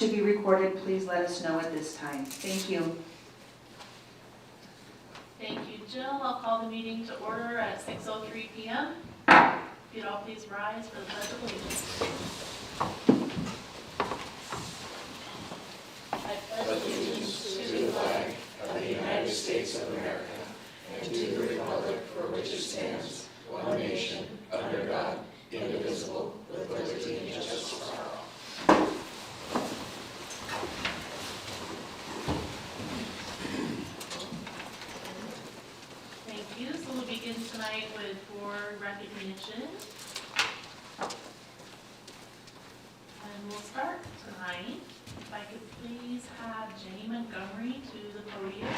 To be recorded, please let us know at this time. Thank you. Thank you, Jill. I'll call the meeting to order at 6:03 p.m. If you'd all please rise for the Pledge of Allegiance. I pledge allegiance to the flag of the United States of America and to the republic for which it stands, one nation, under God, indivisible, with liberty and justice for all. Thank you. So we'll begin tonight with board recognition. And we'll start tonight. If I could please have Jenny Montgomery to the podium.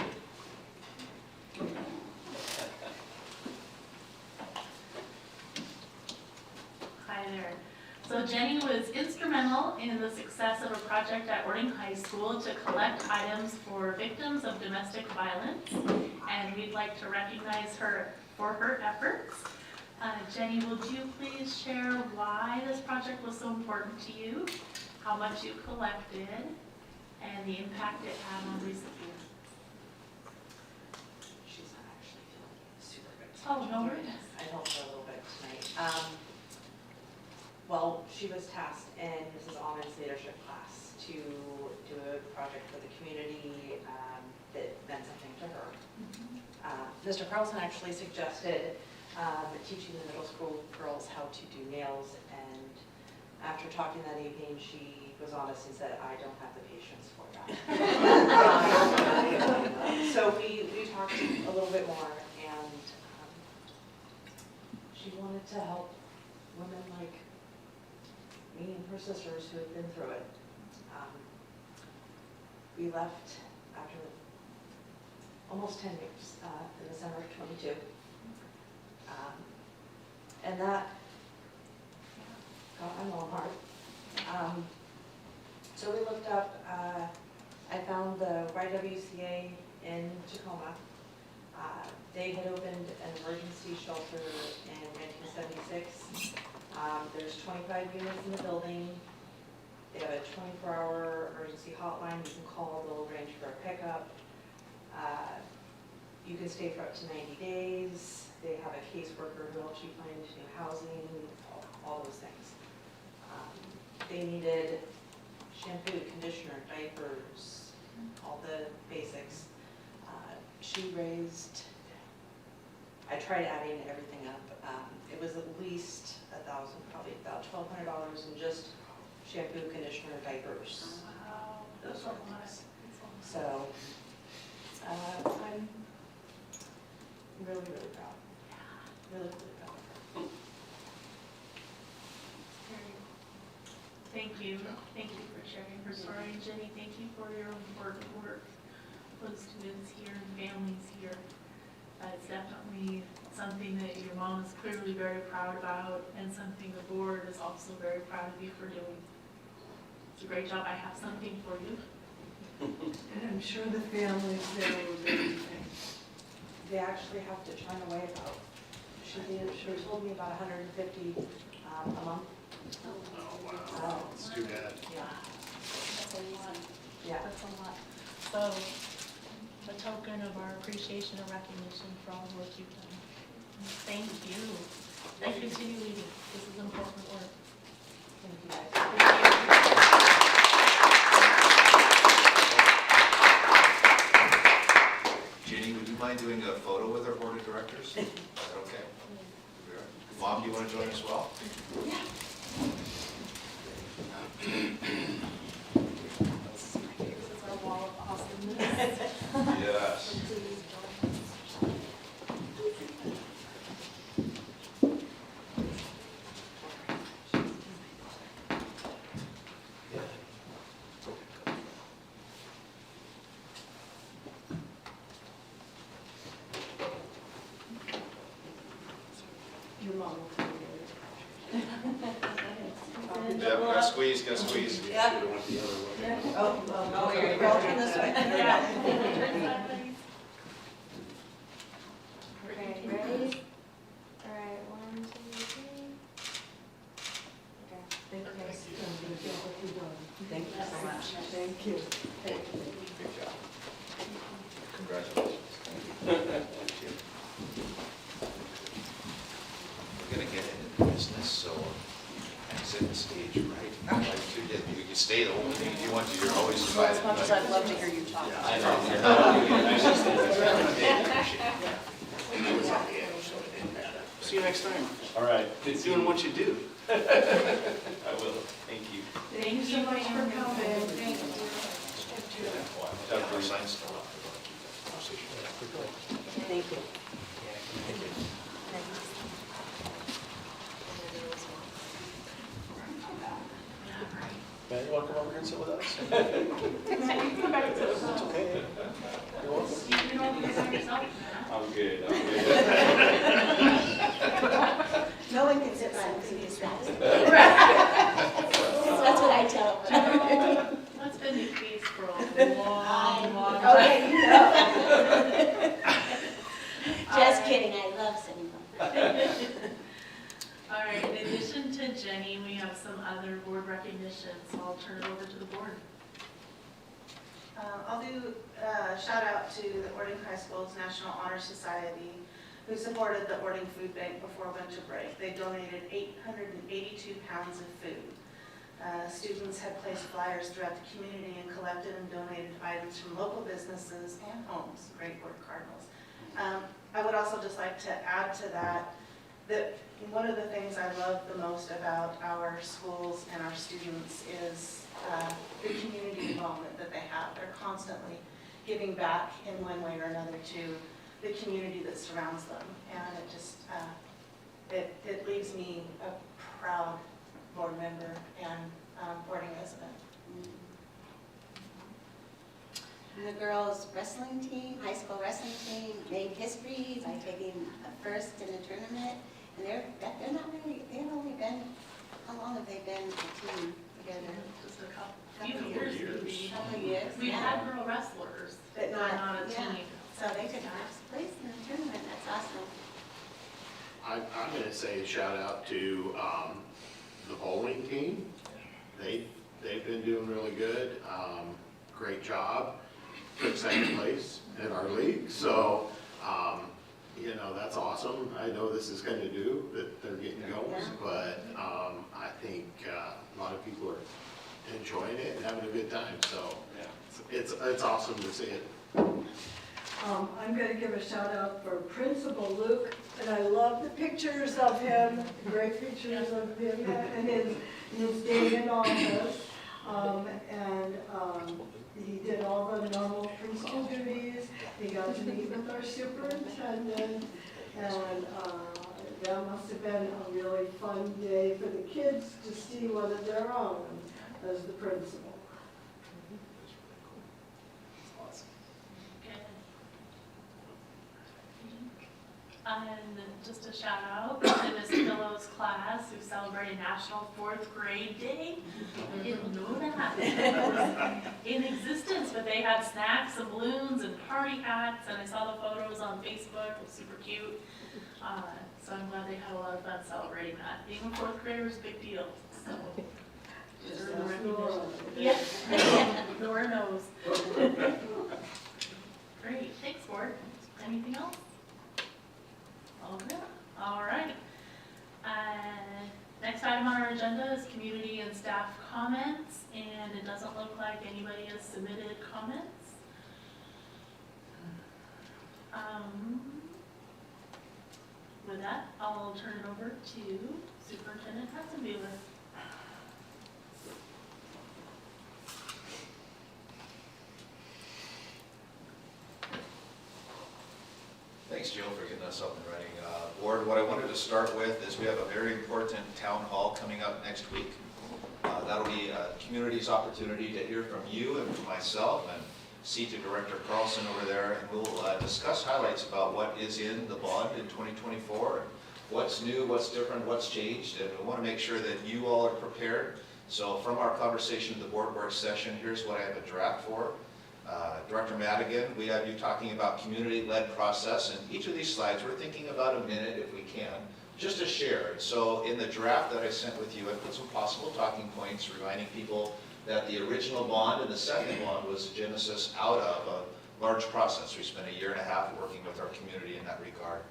Hi there. So Jenny was instrumental in the success of a project at Orting High School to collect items for victims of domestic violence, and we'd like to recognize her for her efforts. Jenny, would you please share why this project was so important to you, how much you collected, and the impact it had on recipients? She's not actually feeling super good. Oh, no worries. I helped her a little bit tonight. Well, she was tasked in Mrs. Almond's leadership class to do a project for the community that meant something to her. Mr. Carlson actually suggested teaching the middle school girls how to do nails, and after talking that evening, she was honest and said, I don't have the patience for that. So we talked a little bit more, and she wanted to help women like me and her sisters who had been through it. We left after almost 10 years in the summer of 22. And that got my mom hard. So we looked up, I found the YWCA in Tacoma. They had opened an emergency shelter in 1976. There's 25 units in the building. They have a 24-hour emergency hotline you can call. They'll arrange for a pickup. You can stay for up to 90 days. They have a caseworker who helps you find new housing, all those things. They needed shampoo, conditioner, diapers, all the basics. She raised, I tried adding everything up. It was at least $1,000, probably about $1,200 in just shampoo, conditioner, diapers. Wow, Those that's a sort of lot. things. That's a lot. So I'm really, really proud. Really, really proud of her. Thank you. Thank you for sharing her story. And Jenny, thank you for your important work with students here and families here. It's definitely something that your mom is clearly very proud about, and something the board is also very proud of you for doing. It's a great job. I have something for you. And I'm sure the families there will do anything. They actually have to turn away about, she told me about 150 a month. Oh, wow. It's too bad. Yeah. That's a lot. Yeah. That's a lot. So, a token of our appreciation and recognition for all the work you've done. Thank you. And continue leading. This is important work. Thank you guys. Jenny, would you mind doing a photo with our board of directors? Is that okay? Mom, do you want to join as well? This is our wall of awesomeness. Yes. Your mom will tell you. Yeah, gotta squeeze, gotta squeeze. Yeah. Oh, you're all turn this way. Yeah. Okay, ready? All right, 1, 2, 3. Okay. Thank you guys. Thank you so much. Thank you. Good job. Congratulations. We're gonna get into business, so exit the stage right. Like you did, you can stay the whole thing if you want to, you're always invited. As much as I'd love to hear you talk. I See you next time. All right. Keep doing what you do. I will. Thank you. Thank you so much for coming. Thank you. Have our signs still up. Thank you. Man, you want to come over here and sit with us? It's okay. You're welcome. You can organize it yourself. I'm good. No one can sit by previous guys. That's what I tell them. That's been the case for a long, long time. Okay, you know. Just kidding, I love sitting by. All right, in addition to Jenny, we have some other board recognitions, so I'll turn it over to the board. I'll do a shout out to the Ording High School's National Honor Society, who supported the Ording Food Bank before winter break. They donated 882 pounds of food. Students had placed flyers throughout the community and collected and donated items from local businesses and homes. Great work, Cardinals. I would also just like to add to that, that one of the things I love the most about our schools and our students is the community involvement that they have. They're constantly giving back in one way or another to the community that surrounds them. And it just, it leaves me a proud board member and boarding resident. And the girls' wrestling team, high school wrestling team, made history by taking a first in a tournament. And they're not really, they've only been, how long have they been a team together? Just a couple Couple years, years. maybe. Couple of years? We've Yeah. had girl wrestlers, But but not, not a yeah. team. So they took first place in the tournament, that's awesome. I'm going to say a shout out to the bowling team. They've been doing really good. Great job. Took second place in our league. So, you know, that's awesome. I know this is kind of new that they're getting going, Yeah. but I think a lot of people are enjoying it and having a good time. So it's awesome to see it. I'm going to give a shout out for Principal Luke, and I love the pictures of him, great pictures of him and his day in office. He did all the normal principal duties. He got to meet with our superintendent, and that must have been a really fun day for the kids to see one of their own as the principal. Good. And just a shout out to Miss Pillow's class who celebrated National Fourth Grade Day. I didn't know that. It was in existence, but they had snacks and balloons and party hats, and I saw the photos on Facebook. It was super cute. So I'm glad they had a lot of fun celebrating that. Being a fourth grader is a big deal, so. Just deserve the ask Nora. recognition. Yeah, Nora knows. Great, thanks, Ward. Anything else? Okay, all right. Next item on our agenda is community and staff comments, and it doesn't look like anybody has submitted comments. With that, I'll turn it over to Superintendent Katzenbuehler. Thanks, Jill, for getting us up and running. Board, what I wanted to start with is we have a very important town hall coming up next week. That'll be a community's opportunity to hear from you and from myself and see to Director Carlson over there, and we'll discuss highlights about what is in the bond in 2024, and what's new, what's different, what's changed, and we want to make sure that you all are prepared. So from our conversation at the board work session, here's what I have a draft for. Director Madigan, we have you talking about community-led process, and each of these slides, we're thinking about a minute if we can, just to share. So in the draft that I sent with you, I put some possible talking points, reminding people that the original bond and the second bond was the genesis out of a large process. We spent 1.5 years working with our community in that regard.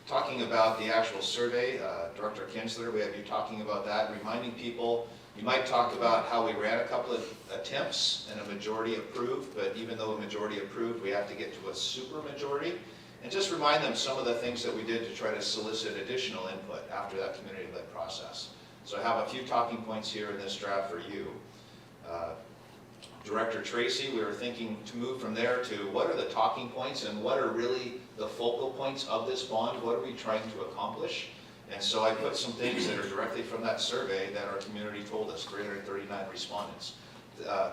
Talking about the actual survey, Director Kinsler, we have you talking about that, reminding people, you might talk about how we ran a couple of attempts and a majority approved, but even though a majority approved, we have to get to a super majority. And just remind them some of the things that we did to try to solicit additional input after that community-led process. So I have a few talking points here in this draft for you. Director Tracy, we were thinking to move from there to what are the talking points and what are really the focal points of this bond? What are we trying to accomplish? And so I put some things that are directly from that survey that our community told us, 339 respondents.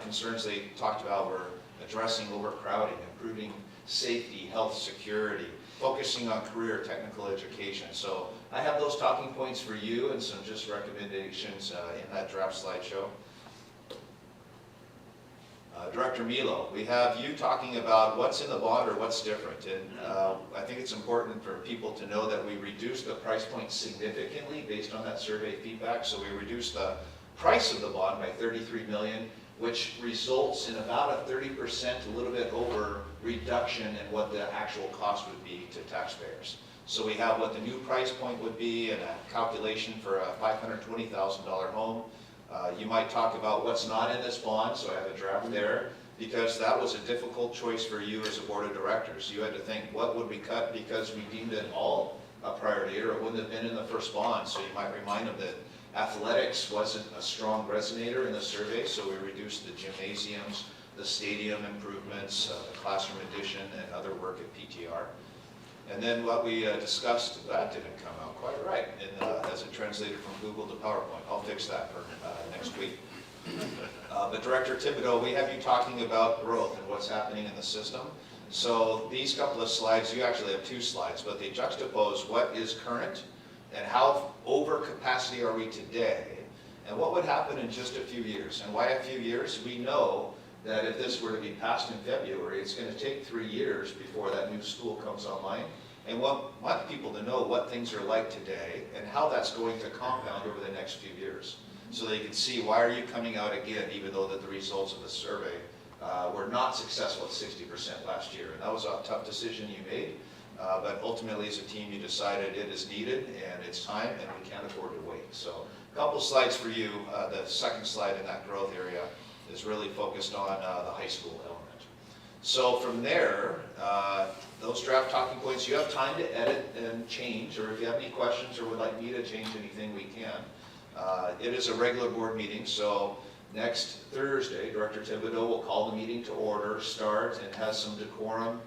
Concerns they talked about were addressing overcrowding, improving safety, health, security, focusing on career technical education. So I have those talking points for you and some just recommendations in that draft slideshow. Director Milo, we have you talking about what's in the bond or what's different. And I think it's important for people to know that we reduced the price point significantly based on that survey feedback. So we reduced the price of the bond by $33 million, which results in about a 30%, a little bit over, reduction in what the actual cost would be to taxpayers. So we have what the new price point would be and a calculation for a $520,000 home. You might talk about what's not in this bond, so I have a draft there, because that was a difficult choice for you as a board of directors. You had to think, what would we cut because we deemed it all a priority, or it wouldn't have been in the first bond. So you might remind them that athletics wasn't a strong resonator in the survey, so we reduced the gymnasiums, the stadium improvements, the classroom addition, and other work at PTR. And then what we discussed, that didn't come out quite right as it translated from Google to PowerPoint. I'll fix that for next week. But Director Thibodeau, we have you talking about growth and what's happening in the system. So these couple of slides, you actually have 2 slides, but they juxtapose what is current and how over capacity are we today, and what would happen in just a few years. And why a few years? We know that if this were to be passed in February, it's going to take 3 years before that new school comes online. And we want people to know what things are like today and how that's going to compound over the next few years. So they can see, why are you coming out again, even though that the results of the survey were not successful at 60% last year. And that was a tough decision you made. But ultimately, as a team, you decided it is needed and it's time and we can't afford to wait. So a couple slides for you. The second slide in that growth area is really focused on the high school element. So from there, those draft talking points, you have time to edit and change, or if you have any questions or would like me to change anything, we can. It is a regular board meeting, so next Thursday, Director Thibodeau will call the meeting to order, start, and has some decorum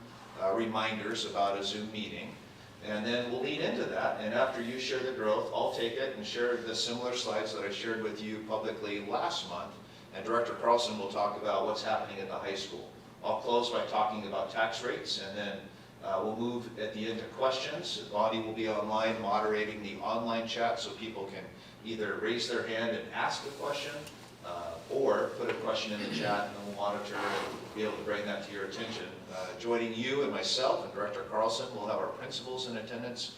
reminders about a Zoom meeting. And then we'll lead into that, and after you share the growth, I'll take it and share the similar slides that I shared with you publicly last month, and Director Carlson will talk about what's happening at the high school. I'll close by talking about tax rates, and then we'll move at the end to questions. Bonnie will be online moderating the online chat so people can either raise their hand and ask a question or put a question in the chat, and then we'll monitor and be able to bring that to your attention. Joining you and myself and Director Carlson, we'll have our principals in attendance.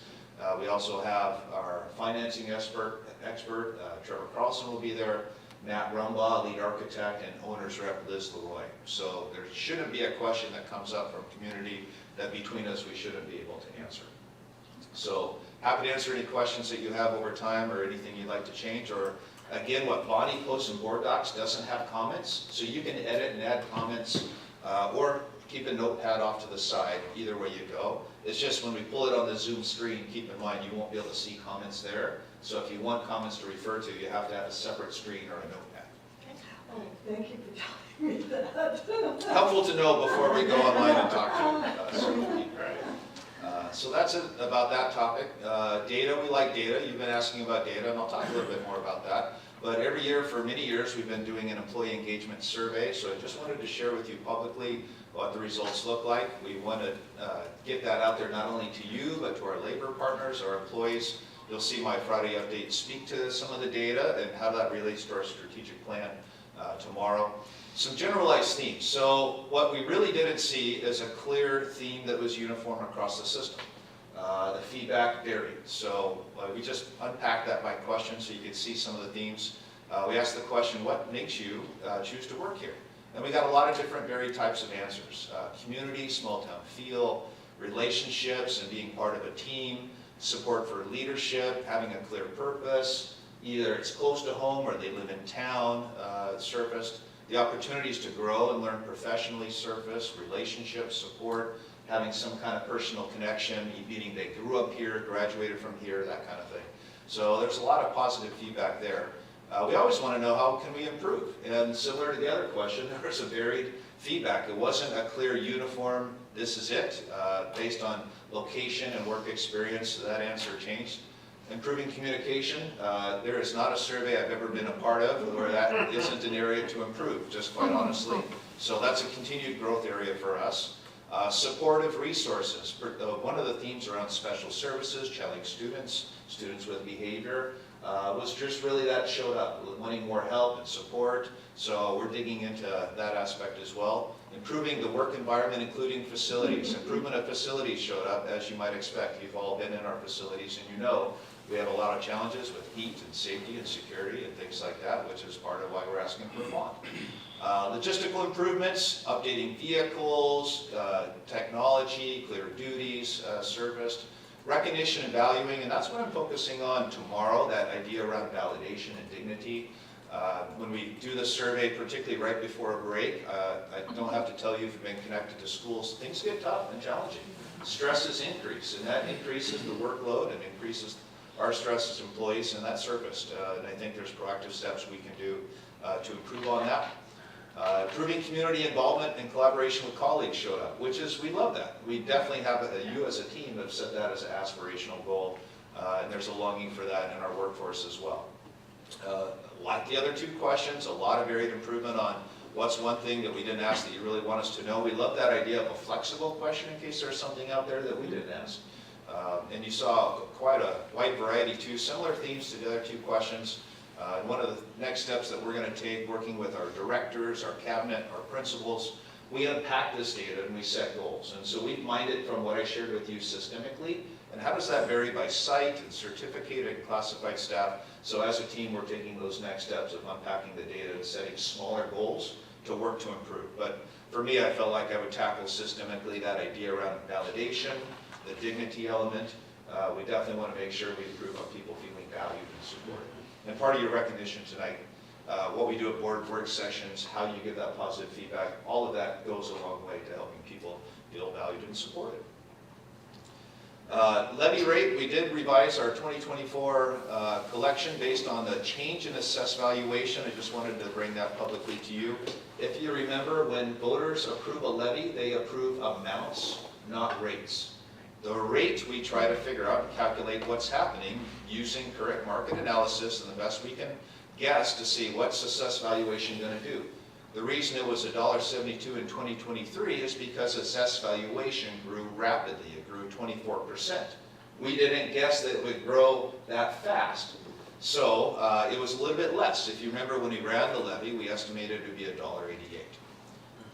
We also have our financing expert, Trevor Carlson will be there, Matt Rumbaugh, lead architect, and owner's rep Liz Leroy. So there shouldn't be a question that comes up from community that between us we shouldn't be able to answer. So happy to answer any questions that you have over time or anything you'd like to change. Or again, what Bonnie posts in board docs doesn't have comments, so you can edit and add comments or keep a notepad off to the side, either way you go. It's just when we pull it on the Zoom screen, keep in mind you won't be able to see comments there. So if you want comments to refer to, you have to have a separate screen or a notepad. Oh, thank you for telling me that. Helpful to know before we go online and talk to so that's it about that topic. Data, we like data. You've been asking about data, and I'll talk a little bit more about that. But every year, for many years, we've been doing an employee engagement survey. So I just wanted to share with you publicly what the results look like. We want to get that out there not only to you, but to our labor partners, our employees. You'll see my Friday update speak to some of the data and how that relates to our strategic plan tomorrow. Some generalized themes. So what we really didn't see is a clear theme that was uniform across the system. The feedback varied. So we just unpacked that by question so you could see some of the themes. We asked the question, what makes you choose to work here? And we got a lot of different varied types of answers. Community, small town feel, relationships and being part of a team, support for leadership, having a clear purpose, either it's close to home or they live in town, surfaced. The opportunities to grow and learn professionally surfaced, relationships, support, having some kind of personal connection, meaning they grew up here, graduated from here, that kind of thing. So there's a lot of positive feedback there. We always want to know how can we improve, and similar to the other question, there was a varied feedback. It wasn't a clear uniform, this is it, based on location and work experience, that answer changed. Improving communication, there is not a survey I've ever been a part of where that isn't an area to improve, just quite honestly. So that's a continued growth area for us. Supportive resources, one of the themes around special services, challenging students, students with behavior, was just really that showed up, wanting more help and support. So we're digging into that aspect as well. Improving the work environment, including facilities. Improvement of facilities showed up, as you might expect. You've all been in our facilities and you know we have a lot of challenges with heat and safety and security and things like that, which is part of why we're asking for a bond. Logistical improvements, updating vehicles, technology, clear duties serviced, recognition and valuing, and that's what I'm focusing on tomorrow, that idea around validation and dignity. When we do the survey, particularly right before a break, I don't have to tell you if you've been connected to schools, things get tough and challenging. Stresses increase, and that increases the workload and increases our stress as employees, and that surfaced. And I think there's proactive steps we can do to improve on that. Improving community involvement and collaboration with colleagues showed up, which is, we love that. We definitely have, you as a team have set that as an aspirational goal, and there's a longing for that in our workforce as well. Like the other two questions, a lot of varied improvement on what's one thing that we didn't ask that you really want us to know. We love that idea of a flexible question in case there's something out there that we didn't ask. And you saw quite a wide variety too, similar themes to the other two questions. And one of the next steps that we're going to take, working with our directors, our cabinet, our principals, we unpack this data and we set goals. And so we've mined it from what I shared with you systemically. And how does that vary by site and certificated and classified staff? So as a team, we're taking those next steps of unpacking the data and setting smaller goals to work to improve. But for me, I felt like I would tackle systemically that idea around validation, the dignity element. We definitely want to make sure we improve on people feeling valued and supported. And part of your recognition tonight, what we do at board work sessions, how you give that positive feedback, all of that goes a long way to helping people feel valued and supported. Levy rate, we did revise our 2024 collection based on the change in assessed valuation. I just wanted to bring that publicly to you. If you remember, when voters approve a levy, they approve amounts, not rates. The rate we try to figure out and calculate what's happening using current market analysis and the best we can guess to see what's assessed valuation going to do. The reason it was $1.72 in 2023 is because assessed valuation grew rapidly. It grew 24%. We didn't guess that it would grow that fast. So it was a little bit less. If you remember when we ran the levy, we estimated it would be $1.88.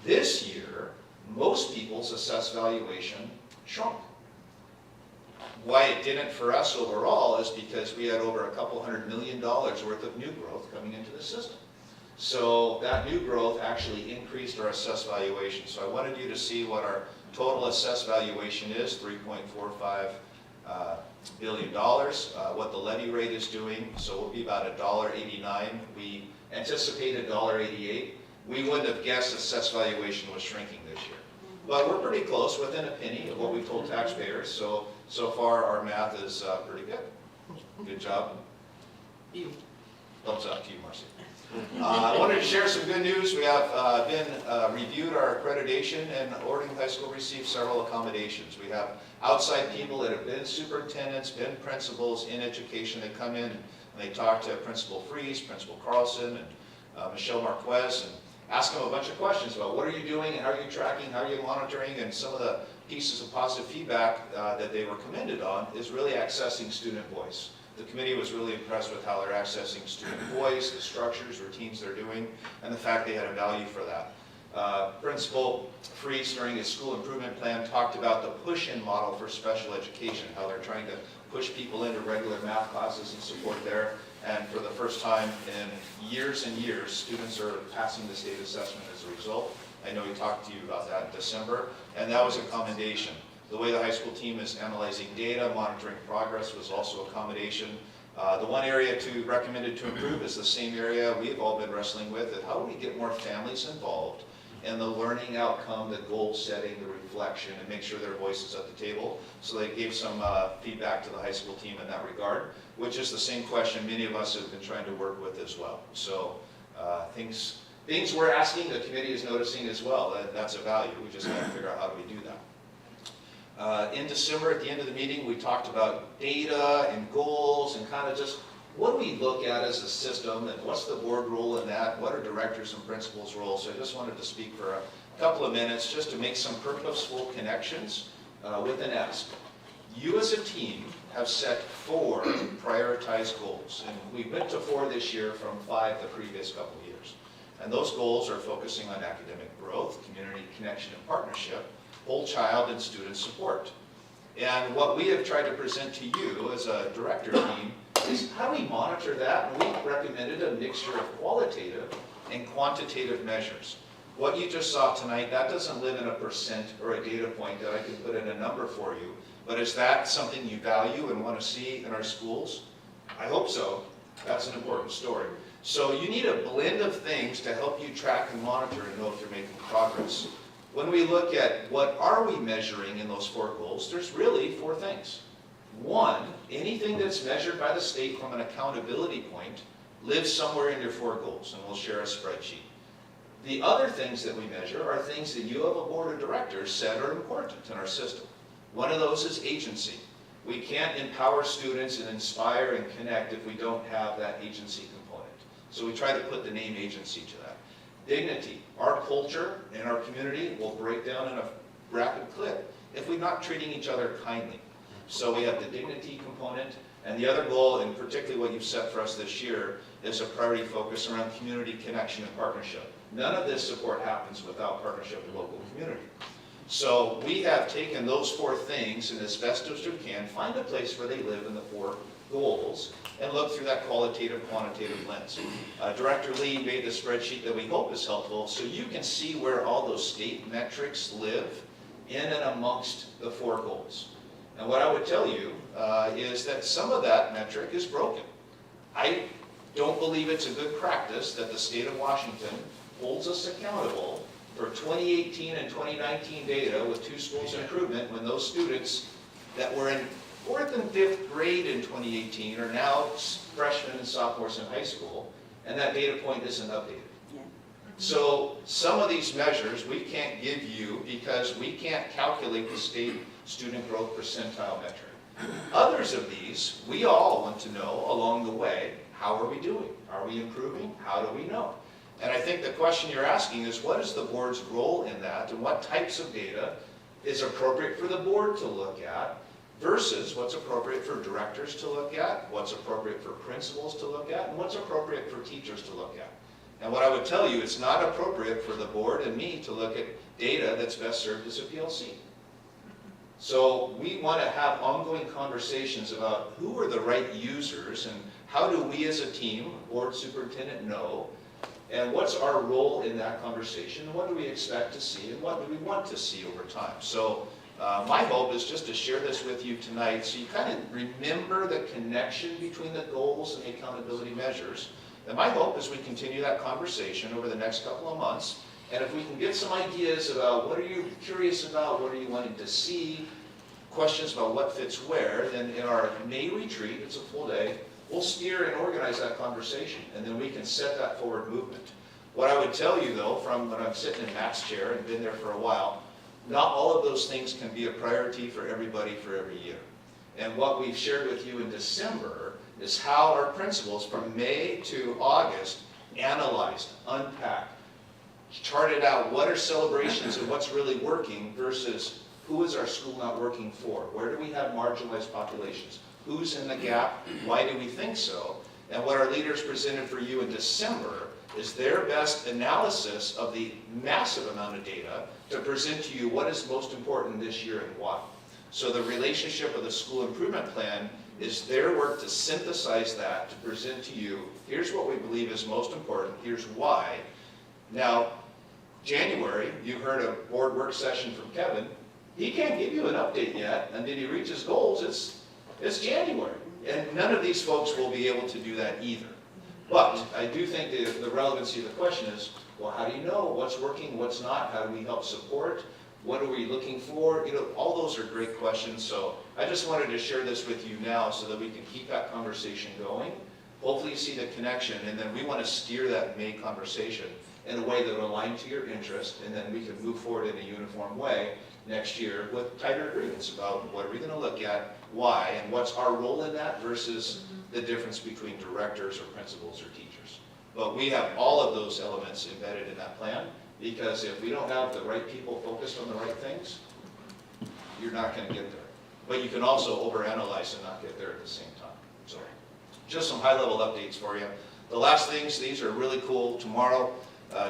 This year, most people's assessed valuation shrunk. Why it didn't for us overall is because we had over $200 million worth of new growth coming into the system. So that new growth actually increased our assessed valuation. So I wanted you to see what our total assessed valuation is, $3.45 billion, what the levy rate is doing. So we'll be about $1.89. We anticipate $1.88. We wouldn't have guessed assessed valuation was shrinking this year. But we're pretty close, within a penny of what we told taxpayers. So far, our math is pretty good. Good job. Thumbs up to you, Marcy. I wanted to share some good news. We have been reviewed our accreditation, and Oregon High School received several accommodations. We have outside people that have been superintendents, been principals in education. They come in and they talk to Principal Fries, Principal Carlson, and Michelle Marquez, and ask them a bunch of questions about what are you doing, and how are you tracking, how are you monitoring, and some of the pieces of positive feedback that they were commended on is really accessing student voice. The committee was really impressed with how they're accessing student voice, the structures, routines they're doing, and the fact they had a value for that. Principal Fries, during his school improvement plan, talked about the push-in model for special education, how they're trying to push people into regular math classes and support there. And for the first time in years and years, students are passing the state assessment as a result. I know we talked to you about that in December, and that was a commendation. The way the high school team is analyzing data, monitoring progress was also a commendation. The one area recommended to improve is the same area we've all been wrestling with, and how do we get more families involved in the learning outcome, the goal setting, the reflection, and make sure their voice is at the table. So they gave some feedback to the high school team in that regard, which is the same question many of us have been trying to work with as well. So things we're asking, the committee is noticing as well. That's a value. We just got to figure out how do we do that. In December, at the end of the meeting, we talked about data and goals and kind of just what do we look at as a system and what's the board role in that? What are directors and principals' roles? So I just wanted to speak for a couple of minutes just to make some purposeful connections with an ask. You as a team have set 4 prioritized goals, and we went to 4 this year from 5 the previous couple of years. And those goals are focusing on academic growth, community connection and partnership, whole child and student support. And what we have tried to present to you as a director team is how do we monitor that? And we recommended a mixture of qualitative and quantitative measures. What you just saw tonight, that doesn't live in a percent or a data point that I can put in a number for you. But is that something you value and want to see in our schools? I hope so. That's an important story. So you need a blend of things to help you track and monitor and know if you're making progress. When we look at what are we measuring in those 4 goals, there's really 4 things. 1, anything that's measured by the state from an accountability point lives somewhere in your 4 goals, and we'll share a spreadsheet. The other things that we measure are things that you have a board of directors said are important in our system. One of those is agency. We can't empower students and inspire and connect if we don't have that agency component. So we try to put the name agency to that. Dignity. Our culture and our community will break down in a rapid clip if we're not treating each other kindly. So we have the dignity component, and the other goal, and particularly what you've set for us this year, is a priority focus around community connection and partnership. None of this support happens without partnership with local community. So we have taken those 4 things, and as best as we can, find a place where they live in the 4 goals, and look through that qualitative, quantitative lens. Director Lee made the spreadsheet that we hope is helpful, so you can see where all those state metrics live in and amongst the 4 goals. And what I would tell you is that some of that metric is broken. I don't believe it's a good practice that the state of Washington holds us accountable for 2018 and 2019 data with 2 schools improvement when those students that were in 4th and 5th grade in 2018 are now freshmen and sophomores in high school, and that data point isn't updated. Yeah. So some of these measures we can't give you because we can't calculate the state student growth percentile metric. Others of these, we all want to know along the way, how are we doing? Are we improving? How do we know? And I think the question you're asking is, what is the board's role in that, and what types of data is appropriate for the board to look at versus what's appropriate for directors to look at, what's appropriate for principals to look at, and what's appropriate for teachers to look at. And what I would tell you, it's not appropriate for the board and me to look at data that's best served as a PLC. So we want to have ongoing conversations about who are the right users and how do we as a team, board superintendent, know, and what's our role in that conversation, and what do we expect to see, and what do we want to see over time. So my hope is just to share this with you tonight so you kind of remember the connection between the goals and the accountability measures. And my hope is we continue that conversation over the next couple of months. And if we can get some ideas about what are you curious about, what are you wanting to see, questions about what fits where, then in our May retreat, it's a full day, we'll steer and organize that conversation, and then we can set that forward movement. What I would tell you though, from when I'm sitting in Matt's chair and been there for a while, not all of those things can be a priority for everybody for every year. And what we've shared with you in December is how our principals from May to August analyzed, unpacked, charted out what are celebrations and what's really working versus who is our school not working for? Where do we have marginalized populations? Who's in the gap? Why do we think so? And what our leaders presented for you in December is their best analysis of the massive amount of data to present to you what is most important this year and why. So the relationship of the school improvement plan is their work to synthesize that, to present to you, here's what we believe is most important, here's why. Now, January, you heard a board work session from Kevin. He can't give you an update yet, and did he reach his goals? It's January, and none of these folks will be able to do that either. But I do think the relevancy of the question is, well, how do you know what's working, what's not? How do we help support? What are we looking for? You know, all those are great questions. So I just wanted to share this with you now so that we can keep that conversation going. Hopefully you see the connection, and then we want to steer that May conversation in a way that will align to your interest, and then we can move forward in a uniform way next year with tighter agreements about what are we going to look at, why, and what's our role in that versus the difference between directors or principals or teachers. But we have all of those elements embedded in that plan, because if we don't have the right people focused on the right things, you're not going to get there. But you can also overanalyze and not get there at the same time. So just some high-level updates for you. The last things, these are really cool. Tomorrow,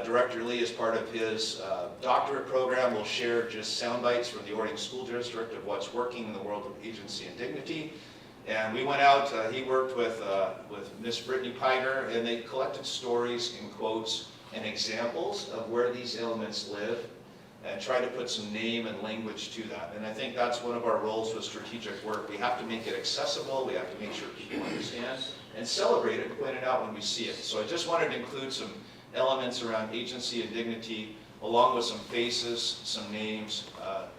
Director Lee, as part of his doctorate program, will share just sound bites from the Orting School District of what's working in the world of agency and dignity. And we went out, he worked with Miss Brittany Piner, and they collected stories and quotes and examples of where these elements live and try to put some name and language to that. And I think that's one of our roles with strategic work. We have to make it accessible, we have to make sure people understand, and celebrate it and point it out when we see it. So I just wanted to include some elements around agency and dignity, along with some faces, some names,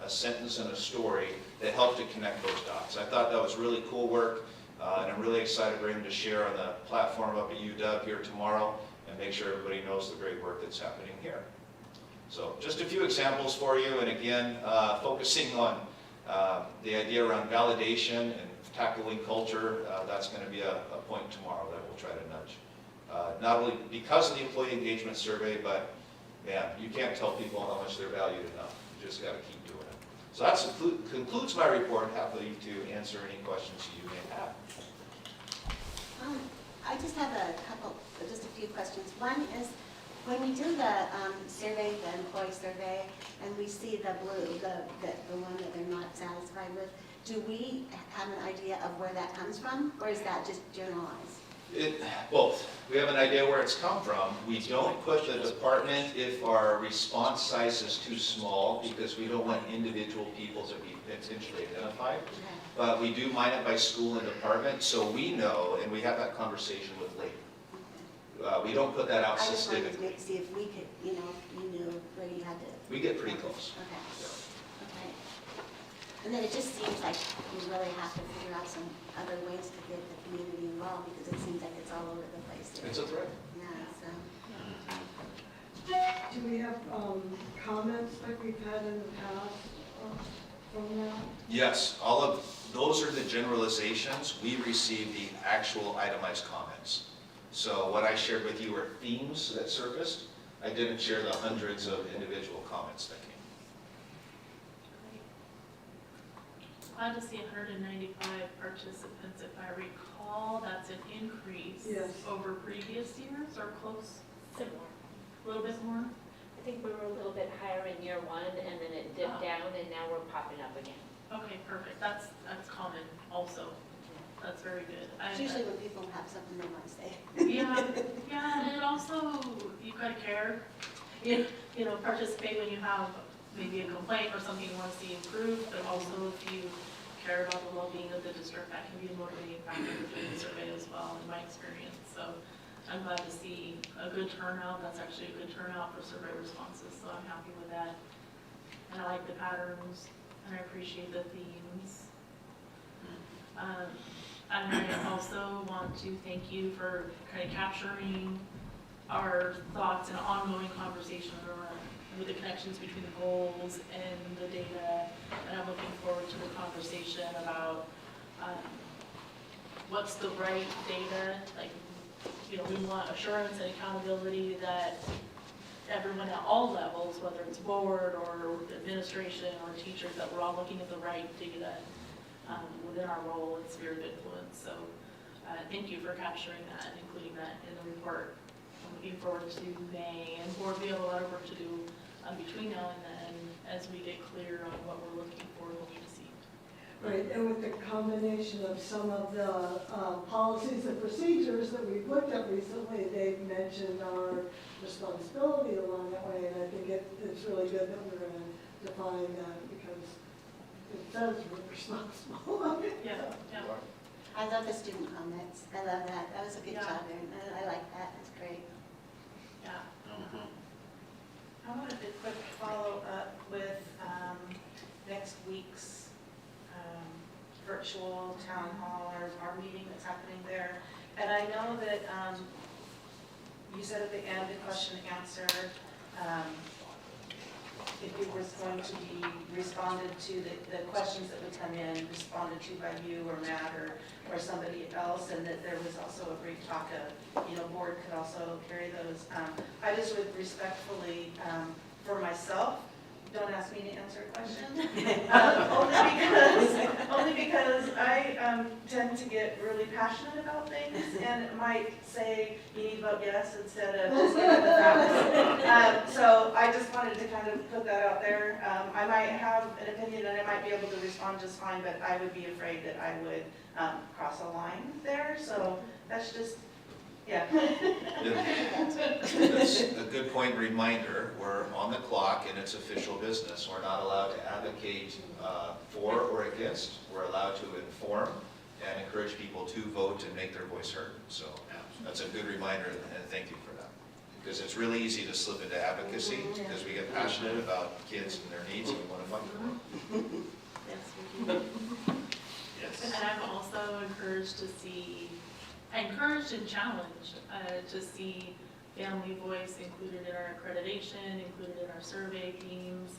a sentence and a story that help to connect those dots. I thought that was really cool work, and I'm really excited for him to share on the platform up at UW here tomorrow and make sure everybody knows the great work that's happening here. So just a few examples for you, and again, focusing on the idea around validation and tackling culture. That's going to be a point tomorrow that we'll try to nudge. Not only because of the employee engagement survey, but man, you can't tell people how much they're valued enough. You just got to keep doing it. So that concludes my report. Happy to answer any questions you may have. I just have just a few questions. One is, when we do the survey, the employee survey, and we see the blue, the one that they're not satisfied with, do we have an idea of where that comes from, or is that just generalized? Both. We have an idea where it's come from. We don't put the department if our response size is too small, because we don't want individual people to be potentially identified. Okay. But we do mine it by school and department, so we know, and we have that conversation with labor. We don't put that out I just wanted systemically. to see if we could, you knew where you had to. We get pretty close. Okay. Okay. And then it just seems like we really have to figure out some other ways to get the community involved, because it seems like it's all over the place. It's a threat. Yeah, so. Do we have comments like we've had in the past from that? Yes, all of those are the generalizations. We receive the actual itemized comments. So what I shared with you are themes that surfaced. I didn't share the hundreds of individual comments that came. Glad to see 195 participants. If I recall, that's an increase Yes. over previous years, or close, similar, a little bit more. I think we were a little bit higher in year one, and then it dipped down, and now we're popping up again. Okay, perfect. That's common also. That's very good. It's usually when people have something they want to say. Yeah, and it also, you gotta care, you know, participate when you have maybe a complaint or something you want to see improved, but also if you care about the well-being of the district, that can be a motivating factor within the survey as well, in my experience. So I'm glad to see a good turnout. That's actually a good turnout for survey responses, so I'm happy with that. And I like the patterns, and I appreciate the themes. And I also want to thank you for kind of capturing our thoughts and ongoing conversation around the connections between the goals and the data. And I'm looking forward to the conversation about what's the right data. Like, you know, we want assurance and accountability that everyone at all levels, whether it's board or administration or teachers, that we're all looking at the right data within our role and sphere of influence. So thank you for capturing that and including that in the report. I'm looking forward to May, and board, we have a lot of work to do between now and then as we get clear on what we're looking for and what we need to see. Right, and with the combination of some of the policies and procedures that we've looked at recently, they've mentioned our responsibility along that way, and I think it's really good that we're gonna define that, because it says we're responsible. Yeah, yeah. I love the student comments. I love that. That was a good Yeah. job, Erin. I like that. That's great. Yeah. I wanted to quick follow up with next week's virtual town hall, or our meeting that's happening there. And I know that you said at the end, the question and answer, if it was going to be responded to, the questions that would come in, responded to by you or Matt or somebody else, and that there was also a brief talk of, board could also carry those. I just would respectfully, for myself, don't ask me to answer a question. Only because I tend to get really passionate about things and might say you need to vote yes instead of just giving the facts. So I just wanted to kind of put that out there. I might have an opinion and I might be able to respond just fine, but I would be afraid that I would cross a line there. So that's just, yeah. That's a good point reminder. We're on the clock and it's official business. We're not allowed to advocate for or against. We're allowed to inform and encourage people to vote and make their voice heard. So that's a good reminder, and thank you for that. Because it's really easy to slip into advocacy because we get passionate about kids and their needs and we want to fight for them. Yes, we do. Yes. And I'm also encouraged and challenged to see family voice included in our accreditation, included in our survey themes.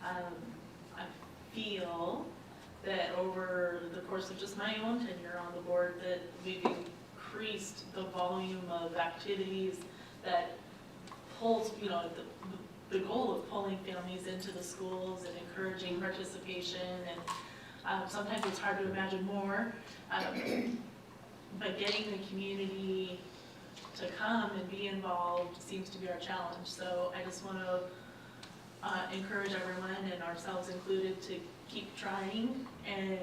I feel that over the course of just my own tenure on the board, that we've increased the volume of activities that pulls, the goal of pulling families into the schools and encouraging participation, and sometimes it's hard to imagine more. But getting the community to come and be involved seems to be our challenge. So I just want to encourage everyone, and ourselves included, to keep trying. And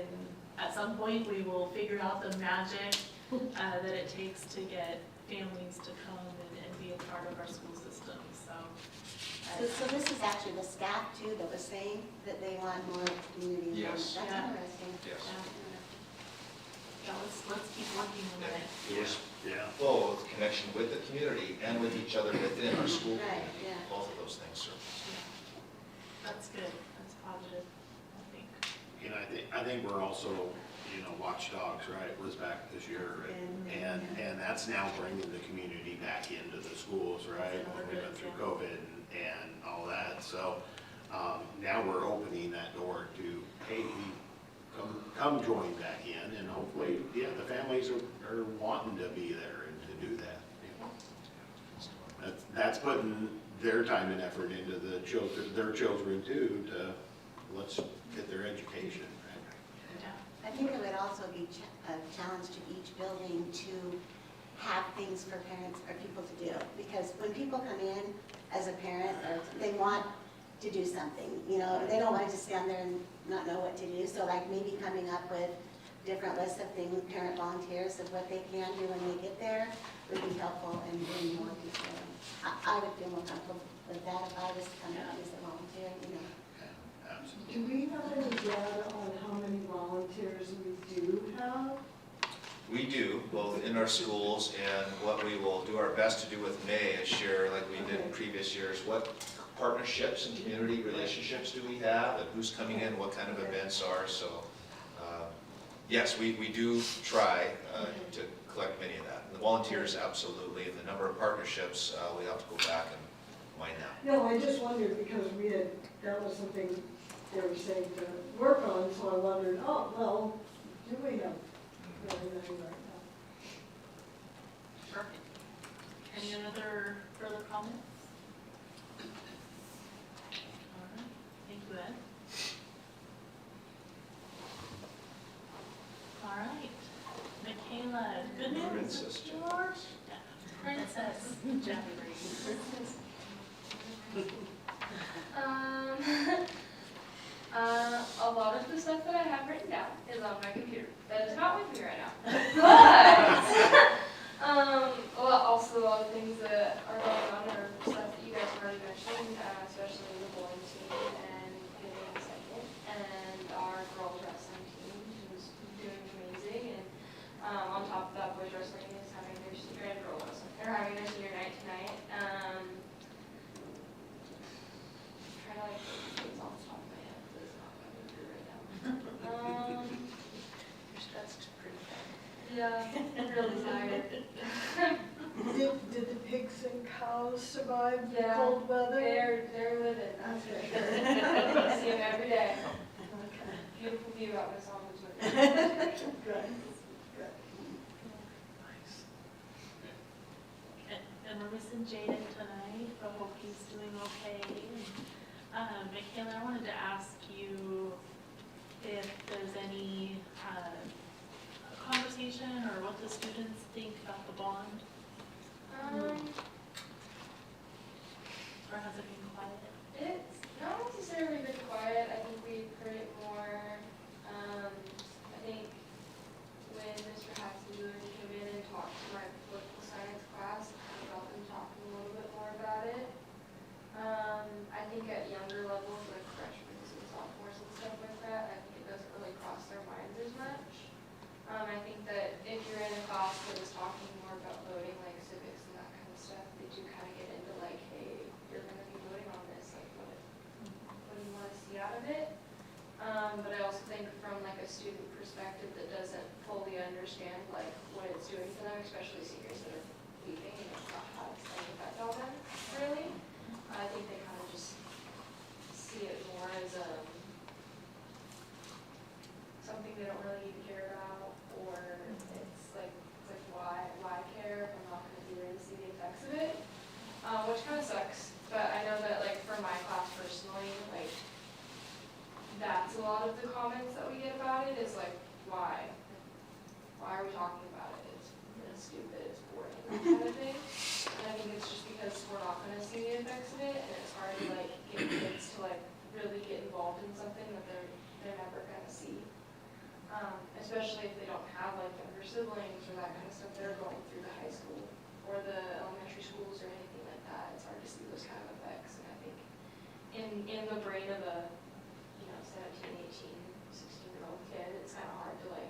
at some point, we will figure out the magic that it takes to get families to come and be a part of our school system. So this is actually the staff too that was saying that they want more community involvement. Yes. That's Yeah. interesting. Yes. Yeah, let's keep working on it. There's Yeah. both connection with the community and with each other within our school. Right, yeah. Both of those things serve. That's good. That's positive, I think. I think we're also, watchdogs, right, was back this year. And that's now bringing the community back into the schools, right? When we went through COVID and all that. So now we're opening that door to, hey, come join back in, and hopefully, the families are wanting to be there and to do that. That's putting their time and effort into their children too, to let's get their education. Yeah. I think it would also be a challenge to each building to have things for parents or people to do. Because when people come in as a parent, or they want to do something, they don't want to just stand there and not know what to do. So like maybe coming up with different lists of things, parent volunteers of what they can do when they get there would be helpful in bringing more people in. I would feel more comfortable with that if I was coming out as a volunteer, Absolutely. Do we have any data on how many volunteers we do have? We do, both in our schools, and what we will do our best to do with May is share, like we did in previous years, what partnerships and community relationships do we have, and who's coming in, what kind of events are. So, yes, we do try to collect many of that. And the volunteers, absolutely, and the number of partnerships, we have to go back and mine that. No, I just wondered because that was something they were saying to work on, so I wondered, do we have anything right now? Perfect. Any other further comments? All right, thank you, Ed. All right, Michaela, good news? Princess George? Princess Jeffrey. A lot of the stuff that I have written down pad is on my computer. That is not with me right now. But, also a lot of things that are going on are stuff that you guys have already mentioned, especially the bowling team and getting second, and our girls wrestling team, who's doing amazing. And on top of that, boys wrestling is having their senior and girls wrestling. They're having their senior night tonight. Trying to like things off the top of my head, but it's not coming through right now. That's pretty bad. Yeah, I'm really tired. Did the pigs and cows survive the Yeah, cold weather? They're living, that's for sure. I see them every day. Okay, Beautiful view out in Solomon's River. good, good. And we're missing Jaden tonight, but hope he's doing okay. Michaela, I wanted to ask you if there's any conversation or what the students think about the bond, or has it been quiet? It's not necessarily been quiet. I think we've heard it more. I think when Mr. Hatzenbuhr came in and talked to my political science class, I got them talking a little bit more about it. I think at younger levels, like freshmen and sophomores and stuff like that, I think it doesn't really cross their minds as much. I think that if you're in a class that is talking more about voting, like civics and that kind of stuff, they do kind of get into like, hey, you're going to be voting on this, like what do you want to see out of it? But I also think from like a student perspective that doesn't fully understand like what it's doing for them, especially seniors that are leaving and it's not having any effect on them, really. I think they kind of just see it more as something they don't really even care about, or it's like why care if I'm not going to be there to see the effects of it, which kind of sucks. But I know that like for my class personally, like that's a lot of the comments that we get about it is like why are we talking about it? It's stupid, it's boring, that kind of thing. And I think it's just because we're not going to see the effects of it, and it's hard to like get kids to like really get involved in something that they're never going to see. Especially if they don't have like younger siblings or that kind of stuff that are going through the high school or the elementary schools or anything like that. It's hard to see those kind of effects. And I think in the brain of a 17, 18, 16-year-old kid, it's kind of hard to like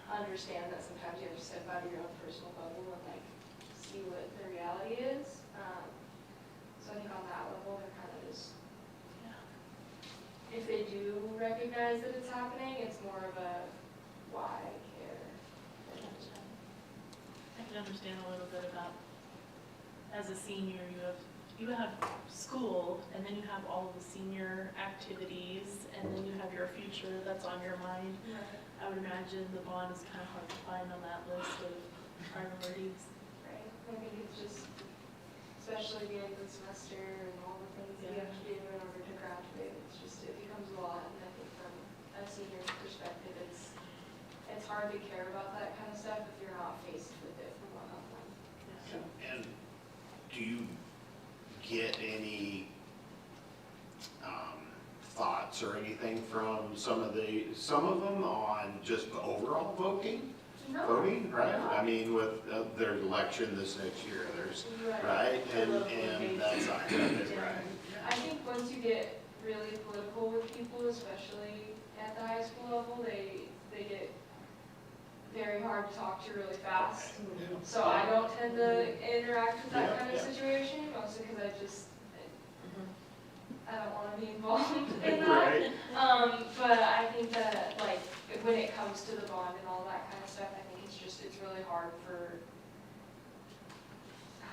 understand that sometimes you have to step out of your own personal bubble and like see what the reality is. So I think on that level, they're kind of just, if they do recognize that it's happening, it's more of a why care. I can understand a little bit about, as a senior, you have school, and then you have all of the senior activities, and then you have your future that's on your mind. I would imagine the bond is kind of hard to find on that list of priorities. Right. I think it's just, especially the end of the semester and all the things that you have to do in order to graduate, it becomes a lot. And I think from a senior's perspective, it's hard to care about that kind of stuff if you're not faced with it from one on one. And do you get any thoughts or anything from some of them on just the overall voting, right? I mean, with their election this next year, there's, right? And that's not good, right? I think once you get really political with people, especially at the high school level, they get very hard to talk to really fast. So I don't tend to interact with that kind of situation, mostly because I don't want to be involved in that. But I think that like when it comes to the bond and all that kind of stuff, I think it's really hard for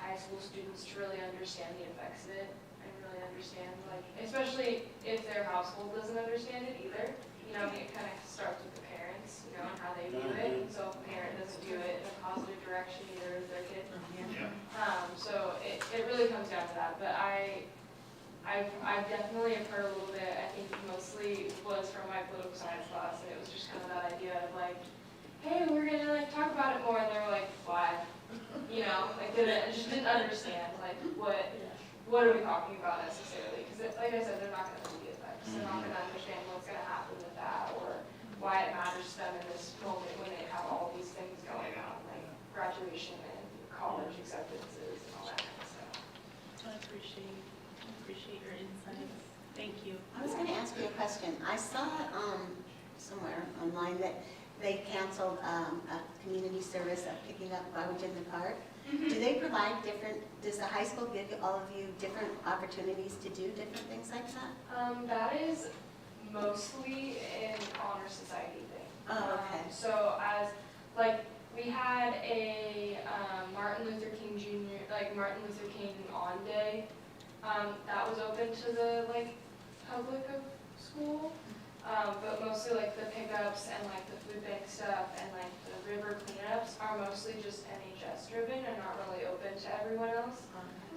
high school students to really understand the effects of it and really understand, like, especially if their household doesn't understand it either. You know, it kind of starts with the parents, you know, and how they view it. And so if a parent doesn't view it in a positive direction, either is their kid. So it really comes down to that. But I definitely have heard a little bit, I think mostly was from my political science class, and it was just kind of that idea of like, hey, we're gonna like talk about it more, and they were like, why? You know, like just didn't understand like what are we talking about necessarily, because like I said, they're not gonna see the effects, they're not gonna understand what's gonna happen with that, or why it matters to them in this moment when they have all these things going on, like graduation and college acceptances and all that kind of stuff. I appreciate your insights. Thank you. I was going to ask you a question. I saw somewhere online that they canceled a community service of picking up garbage in the park. Do they provide does the high school give all of you different opportunities to do different things like that? That is mostly an honor society thing. Oh, okay. So we had a Martin Luther King Jr., Martin Luther King on day. That was open to the public of school. But mostly the pickups and the food bank stuff and the river cleanups are mostly just NHS driven and not really open to everyone else.